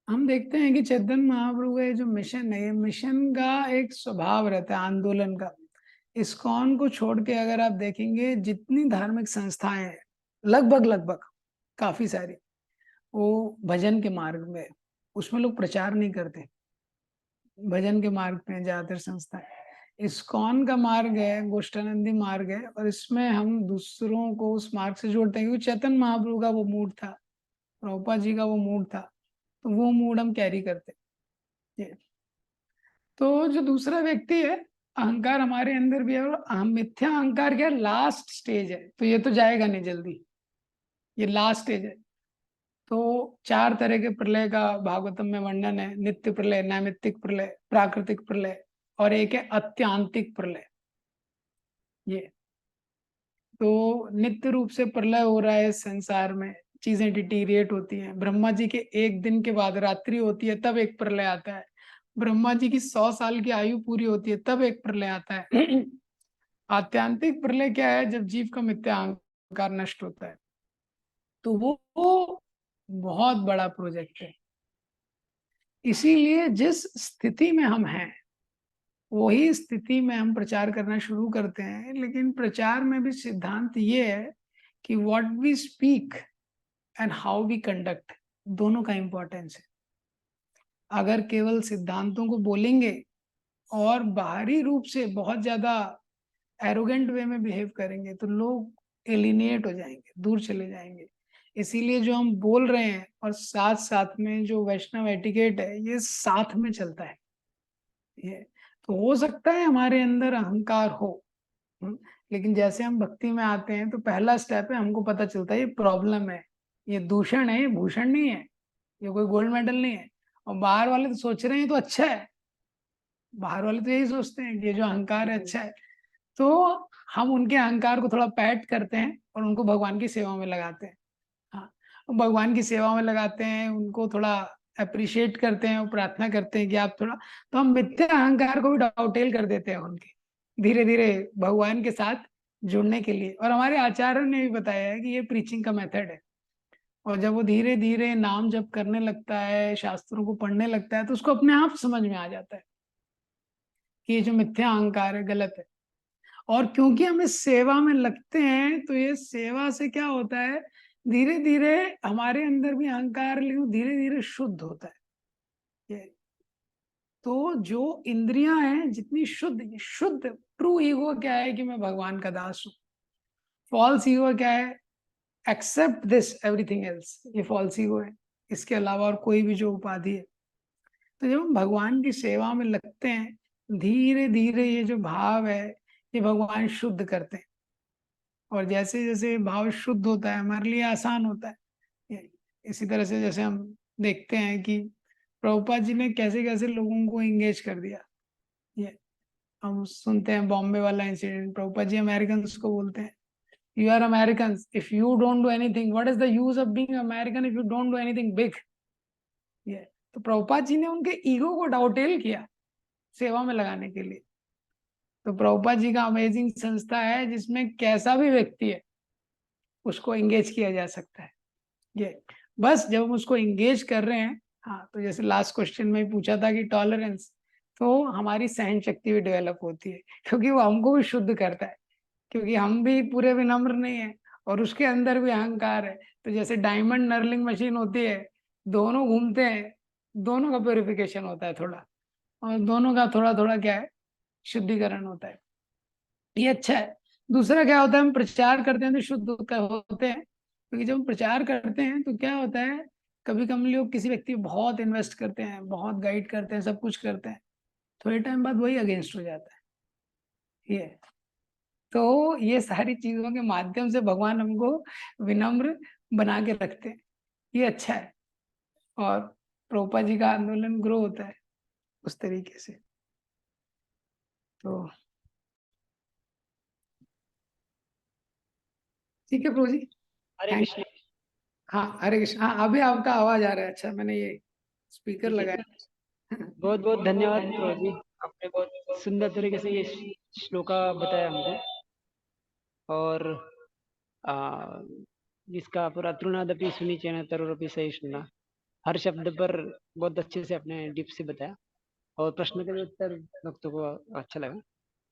हम देखते हैं कि चैतन्य महाप्रभु का ये जो मिशन है, ये मिशन का एक स्वभाव रहता है आंदोलन का। इस्कॉन को छोड़ के अगर आप देखेंगे, जितनी धार्मिक संस्थाएं हैं लगभग काफी सारी, वो भजन के मार्ग में, उसमें लोग प्रचार नहीं करते, भजन के मार्ग में ज्यादातर संस्थाएं। इस्कॉन का मार्ग है गोष्ठानंदी मार्ग है, और इसमें हम दूसरों को उस मार्ग से जोड़ते हैं, क्योंकि चैतन्य महाप्रभु का वो मूड था, प्रभुपाद जी का वो मूड था, तो वो मूड हम कैरी करते हैं। तो जो दूसरा व्यक्ति है, अहंकार हमारे अंदर भी है, और मिथ्या अहंकार क्या लास्ट स्टेज है, तो ये तो जाएगा नहीं जल्दी, ये लास्ट स्टेज है। तो 4 तरह के प्रलय का भागवतम में वर्णन है, नित्य प्रलय, नैमित्तिक प्रलय, प्राकृतिक प्रलय, और एक है अत्यांतिक प्रलय। ये तो नित्य रूप से प्रलय हो रहा है संसार में, चीजें डिटीरिएट होती हैं। ब्रह्मा जी के एक दिन के बाद रात्रि होती है, तब एक प्रलय आता है। ब्रह्मा जी की 100 साल की आयु पूरी होती है, तब एक प्रलय आता है। आत्यांतिक प्रलय क्या है? जब जीव का मिथ्या अहंकार नष्ट होता है। तो वो बहुत बड़ा प्रोजेक्ट है। इसीलिए जिस स्थिति में हम हैं वही स्थिति में हम प्रचार करना शुरू करते हैं। लेकिन प्रचार में भी सिद्धांत ये है कि what we speak and how we conduct, दोनों का इंपॉर्टेंस है। अगर केवल सिद्धांतों को बोलेंगे और बाहरी रूप से बहुत ज्यादा एरोगेंट वे में बिहेव करेंगे तो लोग एलिनेट हो जाएंगे, दूर चले जाएंगे। इसीलिए जो हम बोल रहे हैं और साथ साथ में जो वैष्णव एटिकेट है, ये साथ में चलता है। ये तो हो सकता है हमारे अंदर अहंकार हो, लेकिन जैसे हम भक्ति में आते हैं तो पहला स्टेप है, हमको पता चलता है ये प्रॉब्लम है, ये दूषण है, ये भूषण नहीं है, ये कोई गोल्ड मेडल नहीं है। और बाहर वाले तो सोच रहे हैं तो अच्छा है, बाहर वाले तो यही सोचते हैं कि ये जो अहंकार है अच्छा है। तो हम उनके अहंकार को थोड़ा पैट करते हैं और उनको भगवान की सेवा में लगाते हैं। हाँ, भगवान की सेवा में लगाते हैं, उनको थोड़ा अप्रिशिएट करते हैं और प्रार्थना करते हैं कि आप थोड़ा, तो हम मिथ्या अहंकार को भी डाउटेल कर देते हैं उनके, धीरे धीरे भगवान के साथ जुड़ने के लिए। और हमारे आचार्य ने भी बताया है कि ये प्रीचिंग का मेथड है। और जब वो धीरे धीरे नाम जप करने लगता है, शास्त्रों को पढ़ने लगता है, तो उसको अपने आप समझ में आ जाता है कि ये जो मिथ्या अहंकार है गलत है। और क्योंकि हम इस सेवा में लगते हैं तो ये सेवा से क्या होता है, धीरे धीरे हमारे अंदर भी अहंकार लेकिन धीरे धीरे शुद्ध होता है। ये तो जो इंद्रियां हैं जितनी शुद्ध, शुद्ध ट्रू ईगो क्या है कि मैं भगवान का दास हूं। फॉल्स ईगो क्या है? एक्सेप्ट दिस एवरीथिंग एल्स, ये फॉल्स ईगो है, इसके अलावा और कोई भी जो उपाधि है। तो जब हम भगवान की सेवा में लगते हैं, धीरे धीरे ये जो भाव है ये भगवान शुद्ध करते हैं। और जैसे जैसे भाव शुद्ध होता है हमारे लिए आसान होता है। इसी तरह से जैसे हम देखते हैं कि प्रभुपाद जी ने कैसे कैसे लोगों को एंगेज कर दिया। ये हम सुनते हैं बॉम्बे वाला इंसिडेंट, प्रभुपाद जी अमेरिकन को बोलते हैं, you are American, if you don't do anything, what is the use of being American if you don't do anything big. ये तो प्रभुपाद जी ने उनके ईगो को डाउटेल किया सेवा में लगाने के लिए। तो प्रभुपाद जी का अमेजिंग संस्था है जिसमें कैसा भी व्यक्ति है उसको एंगेज किया जा सकता है। ये बस जब हम उसको एंगेज कर रहे हैं, हाँ, तो जैसे लास्ट क्वेश्चन में पूछा था कि टॉलरेंस, तो हमारी सहन शक्ति भी डेवलप होती है क्योंकि वो हमको भी शुद्ध करता है। क्योंकि हम भी पूरे विनम्र नहीं है और उसके अंदर भी अहंकार है। तो जैसे डायमंड नर्लिंग मशीन होती है, दोनों घूमते हैं, दोनों का प्योरिफिकेशन होता है थोड़ा, और दोनों का थोड़ा थोड़ा क्या है, शुद्धिकरण होता है। ये अच्छा है। दूसरा क्या होता है, हम प्रचार करते हैं तो शुद्ध होते हैं। क्योंकि जब हम प्रचार करते हैं तो क्या होता है, कभी कभी लोग किसी व्यक्ति को बहुत इन्वेस्ट करते हैं, बहुत गाइड करते हैं, सब कुछ करते हैं, थोड़े टाइम बाद वही अगेंस्ट हो जाता है। ये तो ये सारी चीजों के माध्यम से भगवान हमको विनम्र बना के रखते हैं। ये अच्छा है। और प्रभुपाद जी का आंदोलन ग्रो होता है उस तरीके से। तो ठीक है प्रभु जी, हरे थैंक। कृष्ण। हाँ हरे कृष्ण। हाँ अभी आपका आवाज आ रहा है। अच्छा, मैंने ये स्पीकर ठीक है, लगाया। बहुत बहुत धन्यवाद प्रभु जी, आपने बहुत सुंदर तरीके से ये श्लोका बताया हमको। और आ, जिसका पूरा तृणादपि सुनिचेन तरुरपि सहिष्णुना, हर शब्द पर बहुत अच्छे से आपने डीप से बताया। और प्रश्न के उत्तर भक्तों को अच्छा लगा।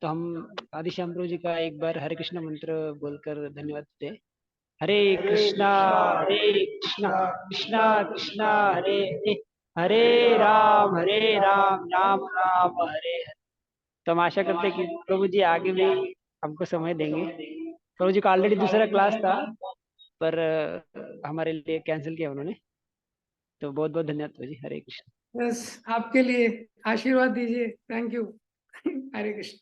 तो हम आदिश्याम प्रभु जी का एक बार हरे कृष्ण मंत्र बोलकर धन्यवाद देते हैं। हरे कृष्णा कृष्णा कृष्णा हरे हरे, हरे राम राम राम हरे हरे। तो हम आशा करते हैं कि प्रभु जी आगे भी हमको समय देंगे। प्रभु जी का ऑलरेडी दूसरा क्लास था पर हमारे लिए कैंसिल किया उन्होंने। तो बहुत बहुत धन्यवाद प्रभु जी। हरे कृष्ण। बस आपके लिए आशीर्वाद दीजिए। Thank you. हरे कृष्ण।